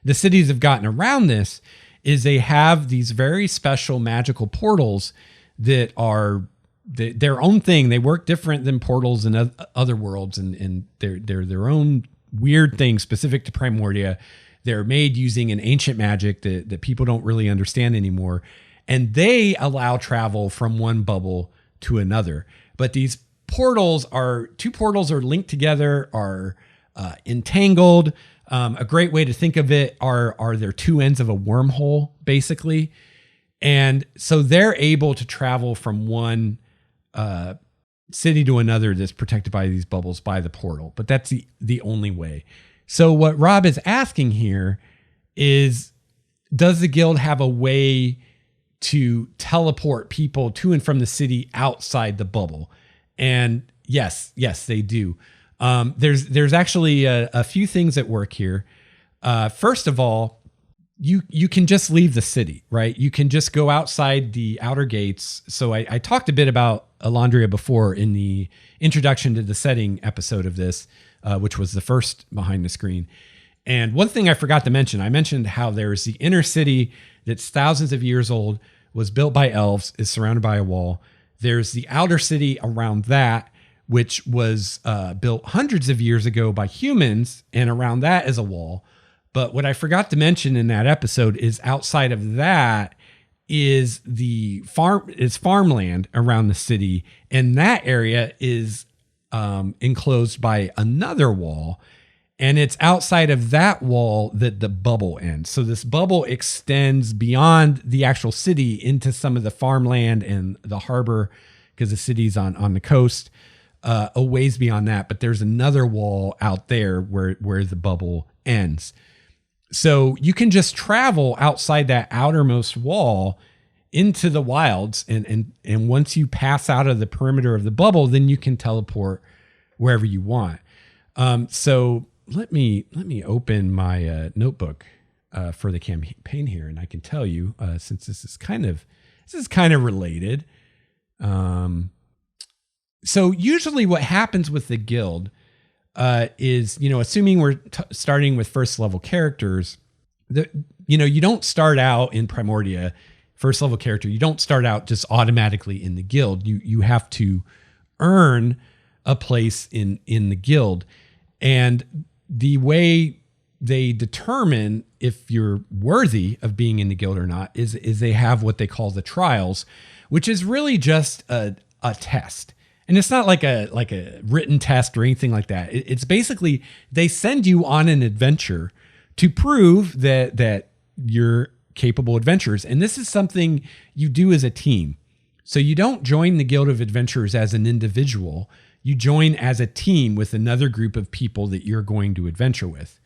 the cities have gotten around this is they have these very special magical portals that are their own thing. They work different than portals in other worlds, and they're their own weird thing specific to Primordia. They're made using an ancient magic that people don't really understand anymore. And they allow travel from one bubble to another. But these two portals are linked together, are entangled. A great way to think of it are their two ends of a wormhole, basically. And so they're able to travel from one city to another that's protected by these bubbles by the portal. But that's the only way. So what Rob is asking here is, does the guild have a way to teleport people to and from the city outside the bubble? And yes, they do. There's actually a few things at work here. First of all, you can just leave the city, right? You can just go outside the outer gates. So I talked a bit about Elandria before in the introduction to the setting episode of this, which was the first behind the screen. And one thing I forgot to mention, I mentioned how there's the inner city that's thousands of years old, was built by elves, is surrounded by a wall. There's the outer city around that, which was built hundreds of years ago by humans, and around that is a wall. But what I forgot to mention in that episode is outside of that is farmland around the city, and that area is enclosed by another wall. And it's outside of that wall that the bubble ends. So this bubble extends beyond the actual city into some of the farmland and the harbor, because the city's on the coast, a ways beyond that. But there's another wall out there where the bubble ends. So you can just travel outside that outermost wall into the wilds. And once you pass out of the perimeter of the bubble, then you can teleport wherever you want. So let me open my notebook for the campaign here, and I can tell you, since this is kind of related. So usually what happens with the guild is, assuming we're starting with first level characters, you don't start out in Primordia, first level character. You don't start out just automatically in the guild. You have to earn a place in the guild. And the way they determine if you're worthy of being in the guild or not is they have what they call the trials, which is really just a test. And it's not like a written test or anything like that. It's basically they send you on an adventure to prove that you're capable adventurers. And this is something you do as a team. So you don't join the Guild of Adventurers as an individual. you join as a team with another group of people that you're going to adventure with.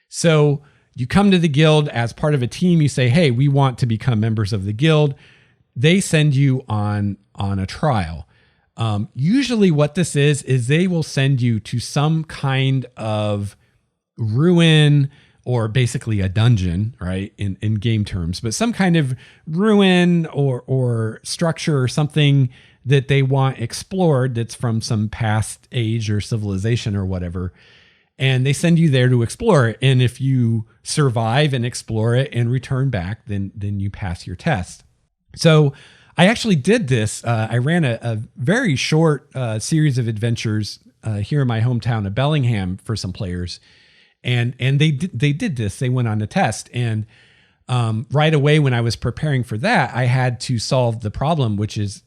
So you come to the guild as part of a team. You say, hey, we want to become members of the guild. They send you on a trial. Usually what this is they will send you to some kind of ruin, or basically a dungeon, right? In game terms, but some kind of ruin or structure or something that they want explored that's from some past age or civilization or whatever. And they send you there to explore it. And if you survive and explore it and return back, then you pass your test. So I actually did this. I ran a very short series of adventures here in my hometown of Bellingham for some players. And they did this. They went on a test. And right away when I was preparing for that, I had to solve the problem, which is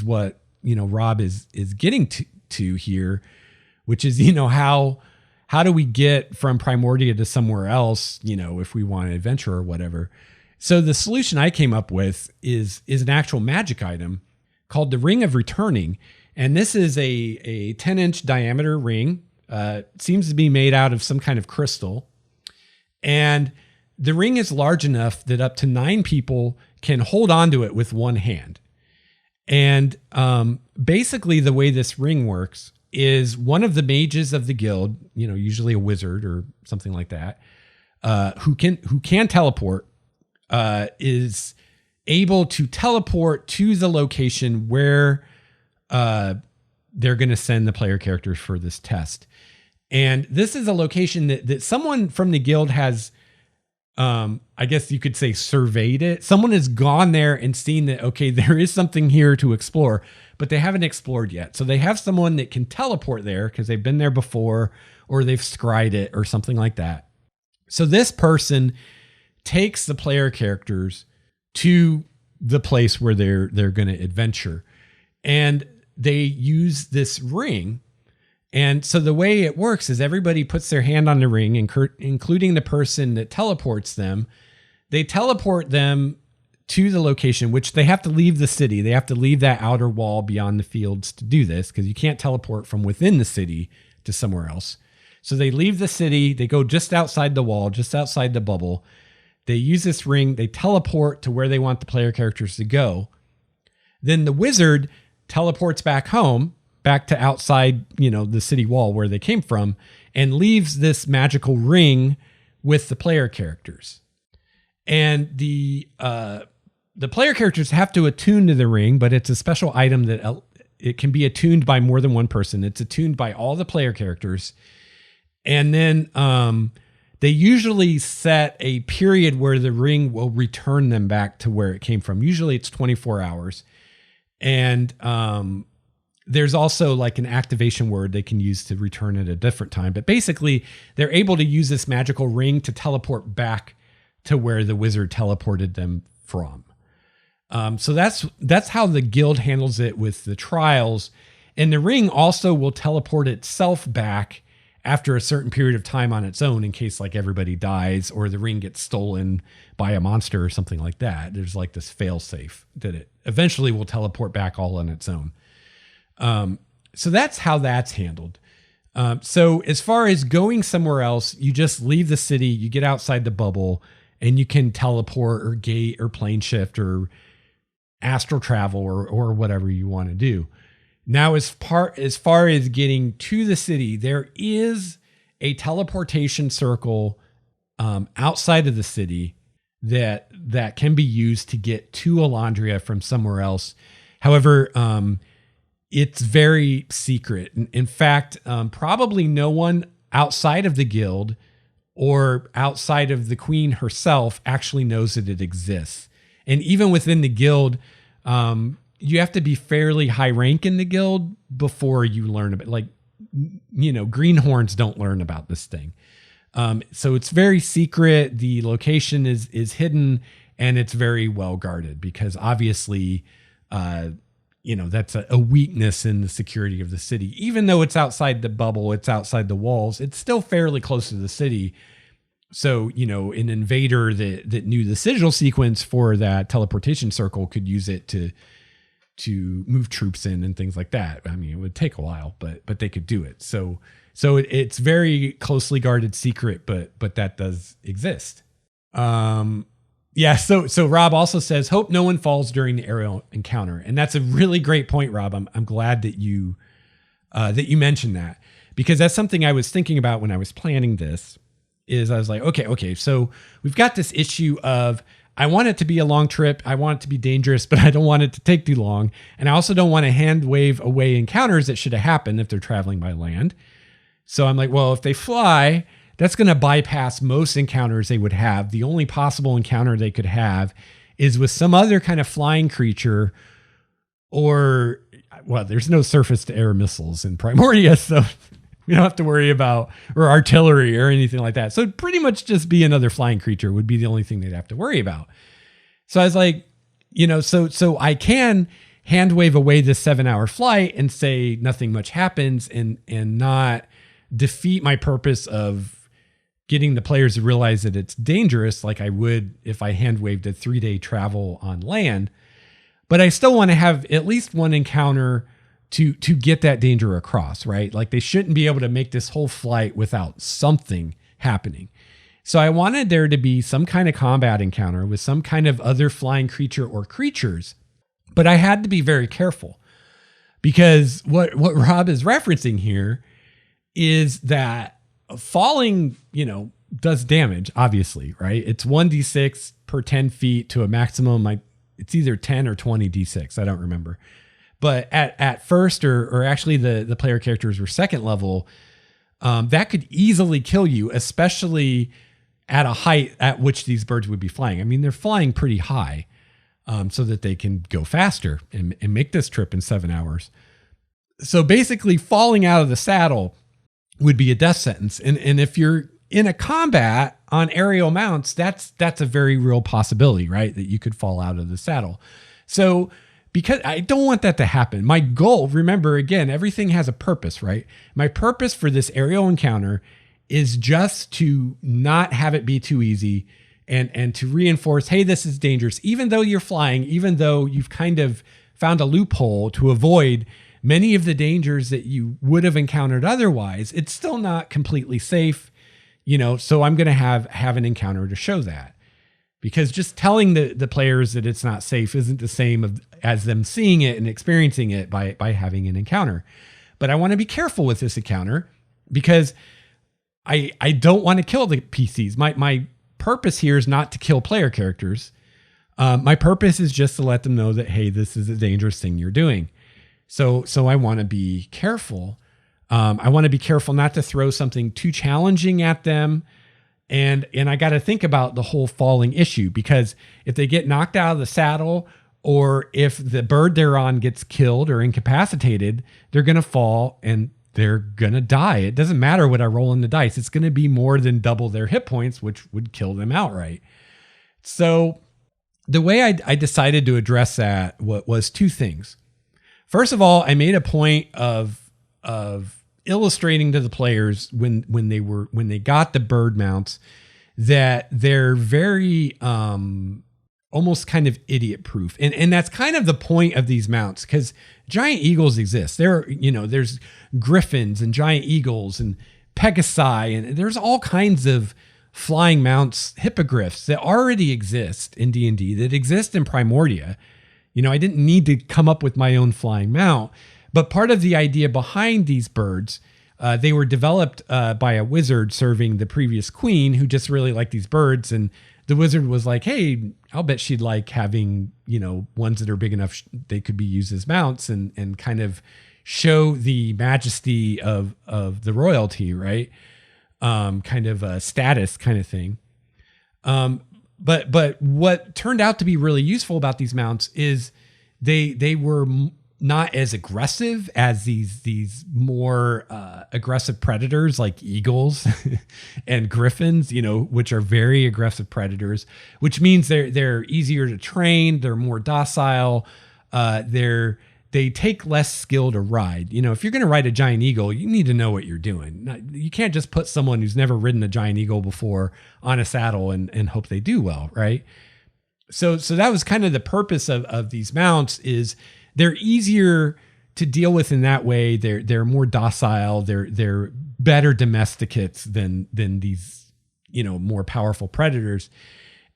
what, Rob is getting to here, which is, how do we get from Primordia to somewhere else, if we want an adventure or whatever. So the solution I came up with is an actual magic item called the Ring of Returning. And this is a 10-inch diameter ring. Seems to be made out of some kind of crystal. And the ring is large enough that up to 9 people can hold onto it with one hand. And basically the way this ring works is one of the mages of the guild, usually a wizard or something like that, who can teleport, is able to teleport to the location where they're going to send the player characters for this test. And this is a location that someone from the guild has, I guess you could say, surveyed it. Someone has gone there and seen that, okay, there is something here to explore, but they haven't explored yet. So they have someone that can teleport there because they've been there before, or they've scryed it or something like that. So this person takes the player characters to the place where they're going to adventure, and they use this ring. And so the way it works is everybody puts their hand on the ring, including the person that teleports them. They teleport them to the location, which they have to leave the city. They have to leave that outer wall beyond the fields to do this, because you can't teleport from within the city to somewhere else. So they leave the city. They go just outside the wall, just outside the bubble. They use this ring. They teleport to where they want the player characters to go. Then the wizard teleports back home, back to outside, the city wall where they came from, and leaves this magical ring with the player characters. And the player characters have to attune to the ring, but it's a special item that it can be attuned by more than one person. It's attuned by all the player characters. And then they usually set a period where the ring will return them back to where it came from. Usually it's 24 hours. And there's also like an activation word they can use to return at a different time. But basically, they're able to use this magical ring to teleport back to where the wizard teleported them from. So that's how the guild handles it with the trials. And the ring also will teleport itself back after a certain period of time on its own, in case like everybody dies or the ring gets stolen by a monster or something like that. There's like this fail safe that it eventually will teleport back all on its own. So that's how that's handled. So as far as going somewhere else, you just leave the city, you get outside the bubble, and you can teleport or gate or plane shift or astral travel or whatever you want to do. Now, as far as getting to the city, there is a teleportation circle outside of the city that can be used to get to Elandria from somewhere else. However, it's very secret. In fact, probably no one outside of the guild or outside of the queen herself actually knows that it exists. And even within the guild, you have to be fairly high rank in the guild before you learn about, like, greenhorns don't learn about this thing. So it's very secret. The location is hidden, and it's very well guarded because obviously, that's a weakness in the security of the city. Even though it's outside the bubble, it's outside the walls, it's still fairly close to the city. So, an invader that knew the sigil sequence for that teleportation circle could use it to to move troops in and things like that. I mean, it would take a while, but they could do it. So it's very closely guarded secret, but that does exist. Yeah. So Rob also says, hope no one falls during the aerial encounter. And that's a really great point, Rob. I'm glad that you mentioned that, because that's something I was thinking about when I was planning this. Is I was like, okay. So we've got this issue of, I want it to be a long trip. I want it to be dangerous, but I don't want it to take too long. And I also don't want to hand wave away encounters that should have happened if they're traveling by land. So I'm like, well, if they fly, that's going to bypass most encounters they would have. The only possible encounter they could have is with some other kind of flying creature, or, well, there's no surface to air missiles in Primordia, so we don't have to worry about, or artillery or anything like that. So it'd pretty much just be another flying creature would be the only thing they'd have to worry about. So I was like, so I can hand wave away this 7-hour flight and say nothing much happens and not defeat my purpose of getting the players to realize that it's dangerous, like I would if I hand waved a 3-day travel on land. But I still want to have at least one encounter to get that danger across, right? Like they shouldn't be able to make this whole flight without something happening. So I wanted there to be some kind of combat encounter with some kind of other flying creature or creatures, but I had to be very careful, because what Rob is referencing here is that falling, does damage, obviously, right? It's 1d6 per 10 feet to a maximum. It's either 10 or 20 d6. I don't remember. But at first, or actually the player characters were second level, that could easily kill you, especially at a height at which these birds would be flying. I mean, they're flying pretty high, so that they can go faster and make this trip in 7 hours. So basically falling out of the saddle would be a death sentence. And if you're in a combat on aerial mounts, that's a very real possibility, right? That you could fall out of the saddle. So because I don't want that to happen. My goal, remember, again, everything has a purpose, right? My purpose for this aerial encounter is just to not have it be too easy and to reinforce, hey, this is dangerous. Even though you're flying, even though you've kind of found a loophole to avoid many of the dangers that you would have encountered otherwise, it's still not completely safe, so I'm going to have an encounter to show that. Because just telling the players that it's not safe isn't the same as them seeing it and experiencing it by having an encounter. But I want to be careful with this encounter, because I don't want to kill the PCs. My purpose here is not to kill player characters. My purpose is just to let them know that, hey, this is a dangerous thing you're doing. So I want to be careful. I want to be careful not to throw something too challenging at them. And I got to think about the whole falling issue, because if they get knocked out of the saddle, or if the bird they're on gets killed or incapacitated, they're going to fall and they're going to die. It doesn't matter what I roll in the dice. It's going to be more than double their hit points, which would kill them outright. So the way I decided to address that was two things. First of all, I made a point of illustrating to the players when they got the bird mounts that they're very almost kind of idiot proof. And that's kind of the point of these mounts, because giant eagles exist. There's griffins and giant eagles and pegasi, and there's all kinds of flying mounts, hippogriffs that already exist in D&D, that exist in Primordia. I didn't need to come up with my own flying mount. But part of the idea behind these birds, they were developed by a wizard serving the previous queen, who just really liked these birds. And the wizard was like, hey, I'll bet she'd like having, ones that are big enough they could be used as mounts and kind of show the majesty of the royalty, right? Kind of a status kind of thing. But what turned out to be really useful about these mounts is they were not as aggressive as these more aggressive predators like eagles and griffins, which are very aggressive predators, which means they're easier to train, they're more docile, they take less skill to ride. If you're going to ride a giant eagle, you need to know what you're doing. You can't just put someone who's never ridden a giant eagle before on a saddle and hope they do well, right? So that was kind of the purpose of these mounts, is they're easier to deal with in that way. They're more docile. They're better domesticates than these, more powerful predators.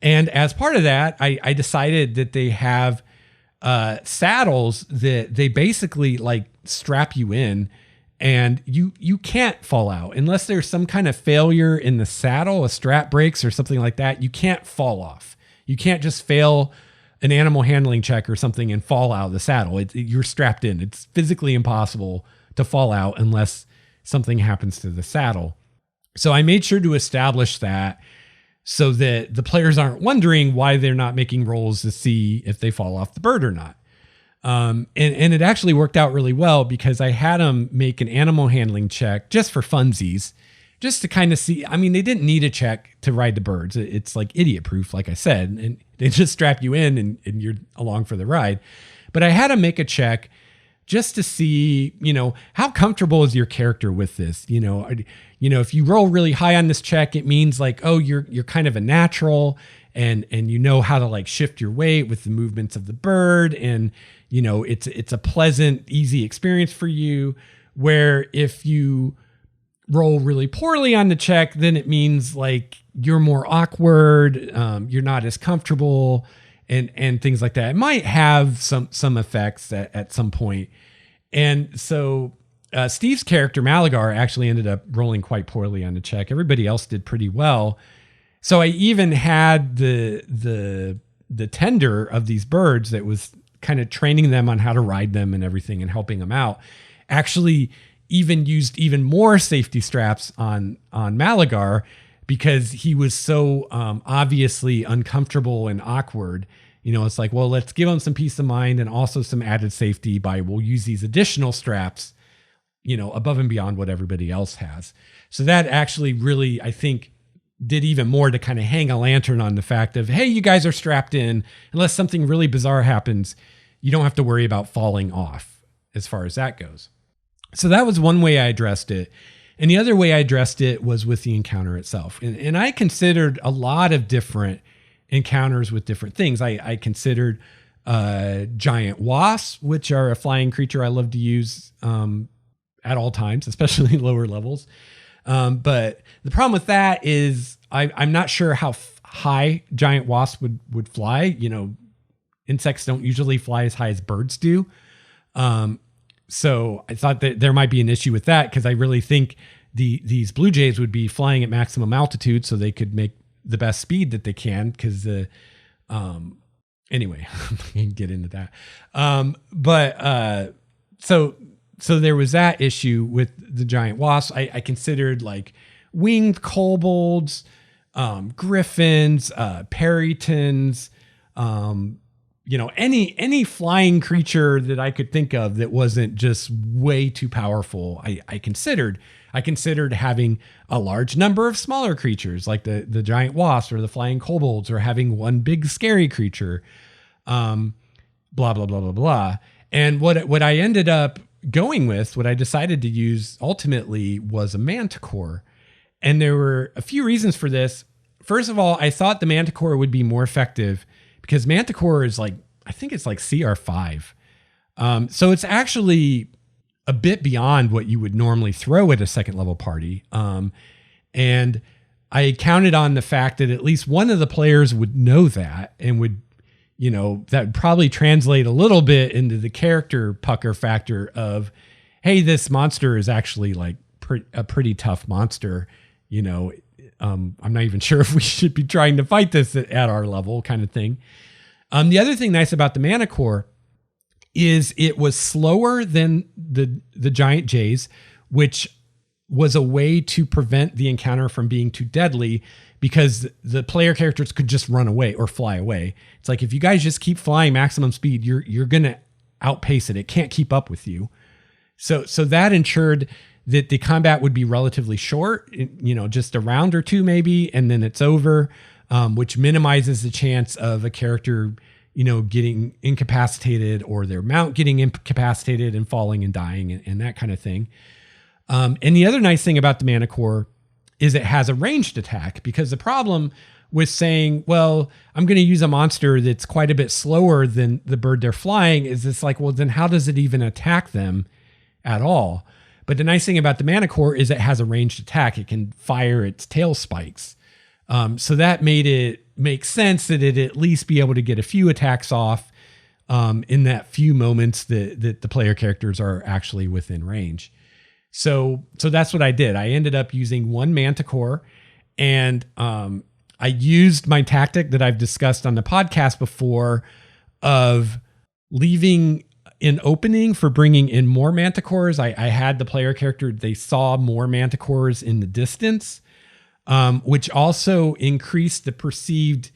And as part of that, I decided that they have saddles that they basically like strap you in, and you can't fall out unless there's some kind of failure in the saddle, a strap breaks or something like that. You can't fall off. You can't just fail an animal handling check or something and fall out of the saddle. You're strapped in. It's physically impossible to fall out unless something happens to the saddle. So I made sure to establish that so that the players aren't wondering why they're not making rolls to see if they fall off the bird or not. And it actually worked out really well because I had them make an animal handling check just for funsies, just to kind of see. I mean, they didn't need a check to ride the birds. It's like idiot proof, like I said, and they just strap you in and you're along for the ride. But I had them make a check just to see, how comfortable is your character with this? If you roll really high on this check, it means like, oh, you're kind of a natural and you know how to like shift your weight with the movements of the bird. And, it's a pleasant, easy experience for you. Where if you roll really poorly on the check, then it means like you're more awkward. You're not as comfortable and things like that. It might have some effects at some point. And so Steve's character, Malagar, actually ended up rolling quite poorly on the check. Everybody else did pretty well. So I even had the tender of these birds that was kind of training them on how to ride them and everything and helping them out, actually even used even more safety straps on Malagar because he was so obviously uncomfortable and awkward. It's like, well, let's give him some peace of mind and also some added safety we'll use these additional straps, above and beyond what everybody else has. So that actually really, I think, did even more to kind of hang a lantern on the fact of, hey, you guys are strapped in. Unless something really bizarre happens, you don't have to worry about falling off as far as that goes. So that was one way I addressed it. And the other way I addressed it was with the encounter itself. And I considered a lot of different encounters with different things. I considered giant wasps, which are a flying creature I love to use at all times, especially lower levels. But the problem with that is I'm not sure how high giant wasps would fly. Insects don't usually fly as high as birds do. So I thought that there might be an issue with that because I really think these blue jays would be flying at maximum altitude so they could make the best speed that they can because anyway, I can get into that. So there was that issue with the giant wasps. I considered like winged kobolds, griffins, peritons, any flying creature that I could think of that wasn't just way too powerful. I considered having a large number of smaller creatures like the giant wasp or the flying kobolds, or having one big scary creature, blah, blah, blah, blah, blah. And what I ended up going with, what I decided to use ultimately, was a manticore. And there were a few reasons for this. First of all, I thought the manticore would be more effective because manticore is like, I think it's like CR5. So it's actually a bit beyond what you would normally throw at a second level party. And I counted on the fact that at least one of the players would know that and would, that would probably translate a little bit into the character pucker factor of, hey, this monster is actually like a pretty tough monster. I'm not even sure if we should be trying to fight this at our level, kind of thing. The other thing nice about the Manicore is it was slower than the giant jays, which was a way to prevent the encounter from being too deadly, because the player characters could just run away or fly away. It's like, if you guys just keep flying maximum speed, you're going to outpace it. It can't keep up with you. So that ensured that the combat would be relatively short, just a round or two maybe, and then it's over, which minimizes the chance of a character, getting incapacitated or their mount getting incapacitated and falling and dying and that kind of thing. And the other nice thing about the Manicore is it has a ranged attack, because the problem with saying, well, I'm going to use a monster that's quite a bit slower than the bird they're flying, is it's like, well, then how does it even attack them at all? But the nice thing about the Manicore is it has a ranged attack. It can fire its tail spikes. So that made it make sense that it at least be able to get a few attacks off in that few moments that the player characters are actually within range. So that's what I did. I ended up using one Manticore, and I used my tactic that I've discussed on the podcast before of leaving an opening for bringing in more Manticores. I had the player character, they saw more Manticores in the distance, which also increased the perceived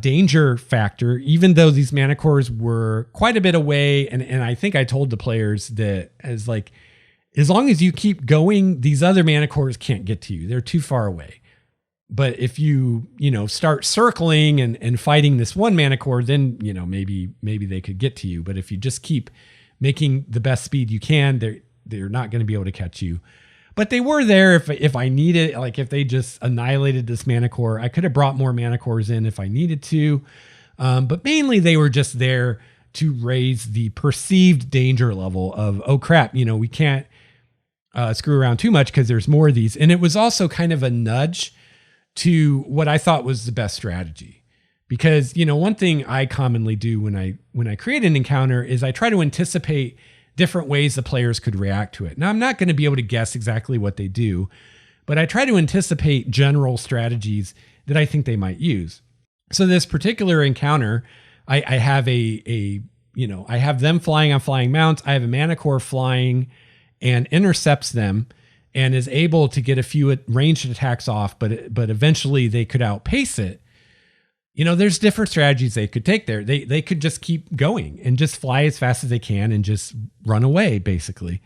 danger factor, even though these Manticores were quite a bit away. And I think I told the players that as long as you keep going, these other Manticores can't get to you. They're too far away. But if you start circling and fighting this one Manicore, then, maybe they could get to you. But if you just keep making the best speed you can, they're not going to be able to catch you. But they were there if I needed, like if they just annihilated this Manicore, I could have brought more Manicores in if I needed to. But mainly they were just there to raise the perceived danger level of, oh crap, we can't screw around too much because there's more of these. And it was also kind of a nudge to what I thought was the best strategy. Because, one thing I commonly do when I create an encounter is I try to anticipate different ways the players could react to it. Now, I'm not going to be able to guess exactly what they do, but I try to anticipate general strategies that I think they might use. So this particular encounter, I have I have them flying on flying mounts. I have a Manicore flying and intercepts them and is able to get a few ranged attacks off, but eventually they could outpace it. There's different strategies they could take there. They could just keep going and just fly as fast as they can and just run away, basically,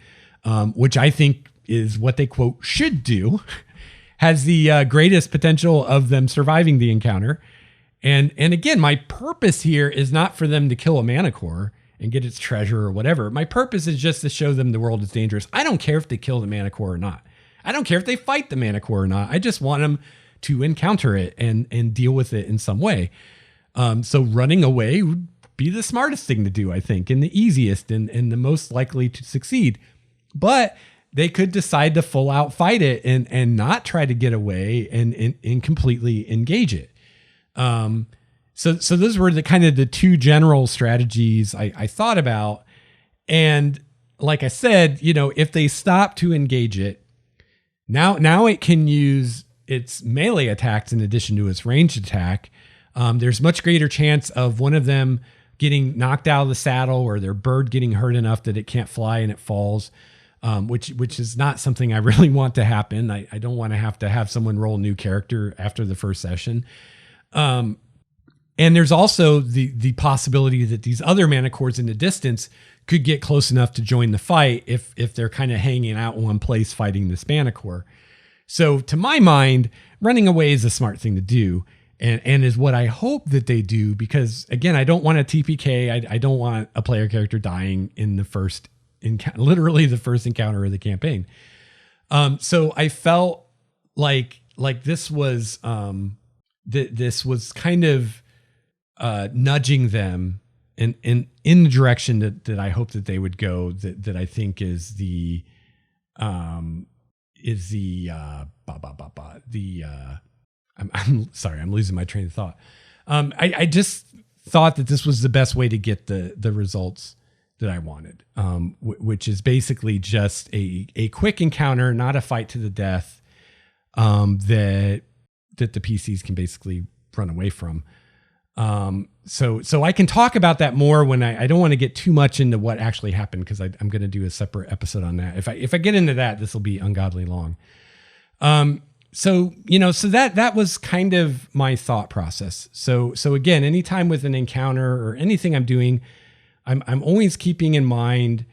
which I think is what they, quote, should do, has the greatest potential of them surviving the encounter. And again, my purpose here is not for them to kill a Manicore and get its treasure or whatever. My purpose is just to show them the world is dangerous. I don't care if they kill the Manicore or not. I don't care if they fight the Manicore or not. I just want them to encounter it and deal with it in some way. So running away would be the smartest thing to do, I think, and the easiest and the most likely to succeed. But they could decide to full out fight it and not try to get away and completely engage it. So those were the kind of the two general strategies I thought about. And like I said, if they stop to engage it, now it can use its melee attacks in addition to its ranged attack. There's much greater chance of one of them getting knocked out of the saddle or their bird getting hurt enough that it can't fly and it falls, which is not something I really want to happen. I don't want to have someone roll a new character after the first session. And there's also the possibility that these other Manicores in the distance could get close enough to join the fight if they're kind of hanging out in one place fighting this Manicore. So to my mind, running away is a smart thing to do and is what I hope that they do, because again, I don't want a TPK. I don't want a player character dying in the first literally the first encounter of the campaign. So I felt like this was this was kind of nudging them in the direction that I hope that they would go. That I think is the I'm sorry, I'm losing my train of thought. I just thought that this was the best way to get the results that I wanted, which is basically just a quick encounter, not a fight to the death, that the PCs can basically run away from. So I can talk about that more when I don't want to get too much into what actually happened, because I'm going to do a separate episode on that. If I get into that, this will be ungodly long. So that was kind of my thought process. So again, anytime with an encounter or anything I'm doing, I'm always keeping in mind,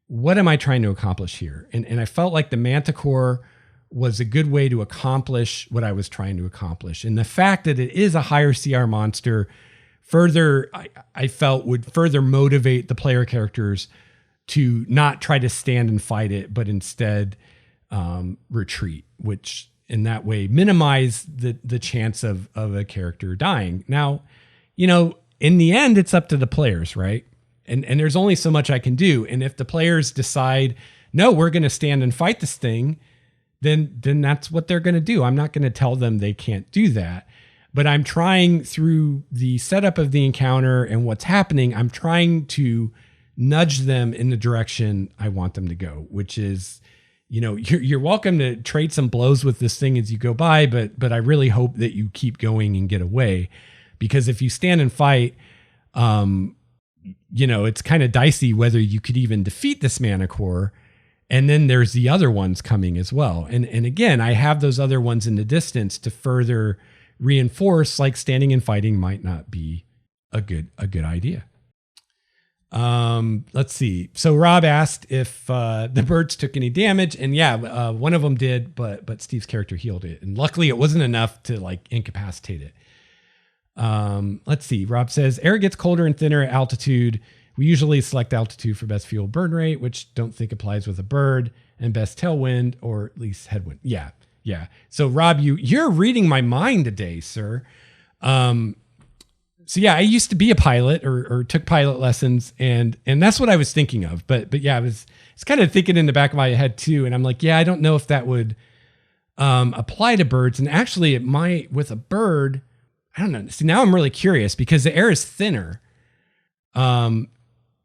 what am I trying to accomplish here? And I felt like the Manticore was a good way to accomplish what I was trying to accomplish. And the fact that it is a higher CR monster I felt would further motivate the player characters to not try to stand and fight it, but instead retreat, which in that way minimize the chance of a character dying. Now, in the end, it's up to the players, right? And there's only so much I can do. And if the players decide, no, we're going to stand and fight this thing, then that's what they're going to do. I'm not going to tell them they can't do that. But I'm trying, through the setup of the encounter and what's happening, I'm trying to nudge them in the direction I want them to go, which is, you're welcome to trade some blows with this thing as you go by, but I really hope that you keep going and get away, because if you stand and fight, it's kind of dicey whether you could even defeat this mana core. And then there's the other ones coming as well. And again, I have those other ones in the distance to further reinforce, like standing and fighting might not be a good idea. Let's see. So Rob asked if the birds took any damage, and yeah, one of them did, but Steve's character healed it, and luckily it wasn't enough to like incapacitate it. Let's see. Rob says air gets colder and thinner at altitude. We usually select altitude for best fuel burn rate, which don't think applies with a bird, and best tailwind or at least headwind. Yeah. So Rob, you're reading my mind today, sir. So yeah, I used to be a pilot or took pilot lessons, and that's what I was thinking of. But yeah, it's kind of thinking in the back of my head too. And I'm like, yeah, I don't know if that would apply to birds. And actually it might with a bird. I don't know. See, now I'm really curious because the air is thinner.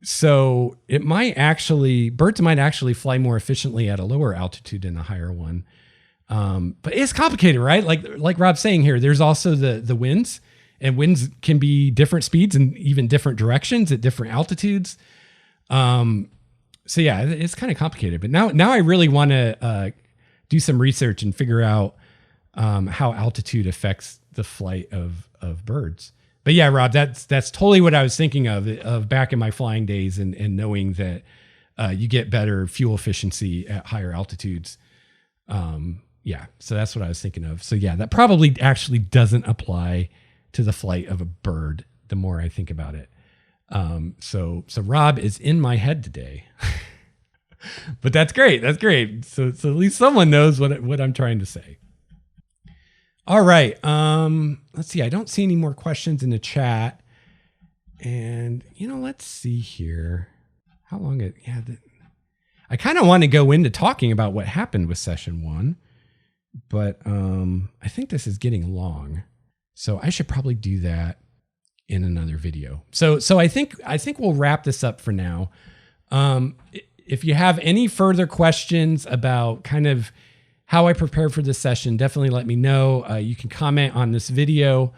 So it might birds might actually fly more efficiently at a lower altitude than a higher one. But it's complicated, right? Like Rob's saying here, there's also the winds, and winds can be different speeds and even different directions at different altitudes. So yeah, it's kind of complicated, but now I really want to, do some research and figure out, how altitude affects the flight of birds. But yeah, Rob, that's totally what I was thinking of back in my flying days and knowing that, you get better fuel efficiency at higher altitudes. Yeah, so that's what I was thinking of. So yeah, that probably actually doesn't apply to the flight of a bird the more I think about it. So Rob is in my head today. But that's great. That's great. So at least someone knows what I'm trying to say. All right. Let's see. I don't see any more questions in the chat. And, let's see here. How long I kind of want to go into talking about what happened with session 1, but I think this is getting long. So I should probably do that in another video. So I think we'll wrap this up for now. If you have any further questions about kind of how I prepared for this session, definitely let me know. You can comment on this video,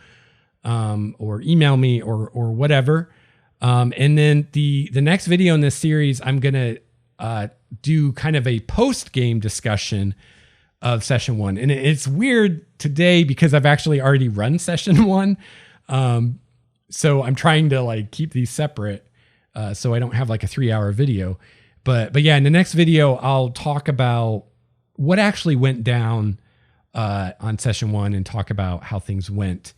or email me or whatever. And then the next video in this series, I'm going to do kind of a post-game discussion of session 1. And it's weird today because I've actually already run session 1. So I'm trying to keep these separate, so I don't have a 3-hour video. But yeah, in the next video, I'll talk about what actually went down on session 1 and talk about how things went.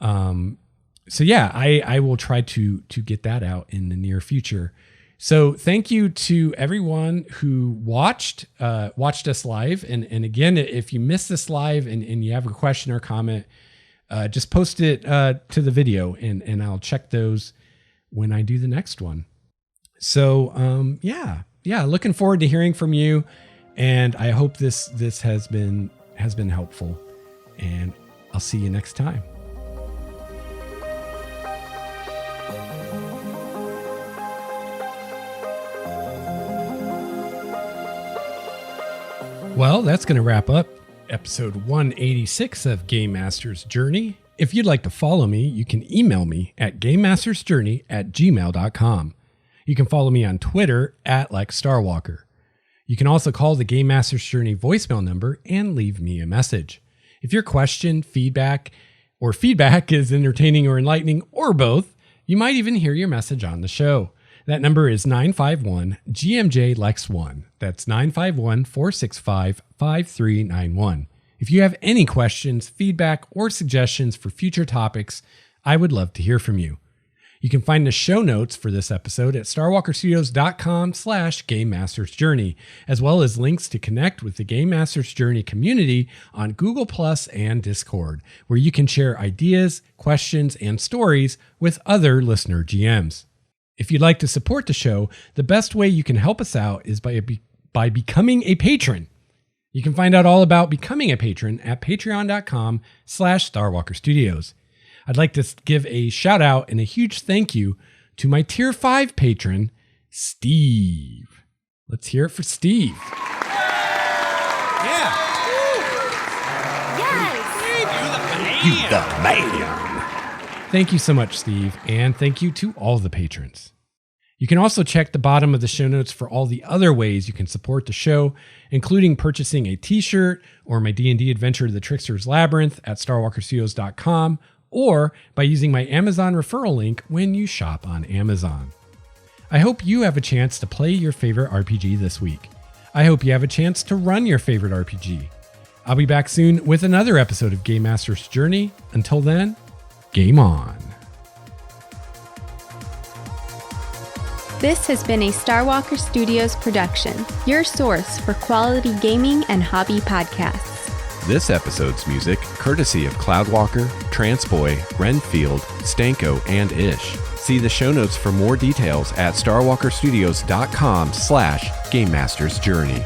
So yeah, I will try to get that out in the near future. So thank you to everyone who watched us live. And again, if you missed this live and you have a question or comment, just post it to the video and I'll check those when I do the next one. So yeah, looking forward to hearing from you. And I hope this has been helpful, and I'll see you next time. Well, that's going to wrap up episode 186 of Game Master's Journey. If you'd like to follow me, you can email me at gamemastersjourney@gmail.com. You can follow me on Twitter @LexStarWalker. You can also call the Game Master's Journey voicemail number and leave me a message. If your question, feedback is entertaining or enlightening, or both, you might even hear your message on the show. That number is 951-GMJ-LEX1. That's 951-465-5391. If you have any questions, feedback, or suggestions for future topics, I would love to hear from you. You can find the show notes for this episode at starwalkerstudios.com/Game Masters Journey, as well as links to connect with the Game Masters Journey community on Google Plus and Discord, where you can share ideas, questions, and stories with other listener GMs. If you'd like to support the show, the best way you can help us out is by becoming a patron. You can find out all about becoming a patron at patreon.com/StarwalkerStudios. I'd like to give a shout out and a huge thank you to my Tier 5 patron, Steve. Let's hear it for Steve. Yeah. Yes. You the man. Thank you so much, Steve, and thank you to all the patrons. You can also check the bottom of the show notes for all the other ways you can support the show, including purchasing a t-shirt or my D&D adventure to the Trickster's Labyrinth at starwalkerstudios.com, or by using my Amazon referral link when you shop on Amazon. I hope you have a chance to play your favorite RPG this week. I hope you have a chance to run your favorite RPG. I'll be back soon with another episode of Game Master's Journey. Until then, game on. This has been a Starwalker Studios production, your source for quality gaming and hobby podcasts. This episode's music, courtesy of Cloudwalker, Transboy, Renfield, Stanko, and Ish. See the show notes for more details at starwalkerstudios.com/Game Masters Journey.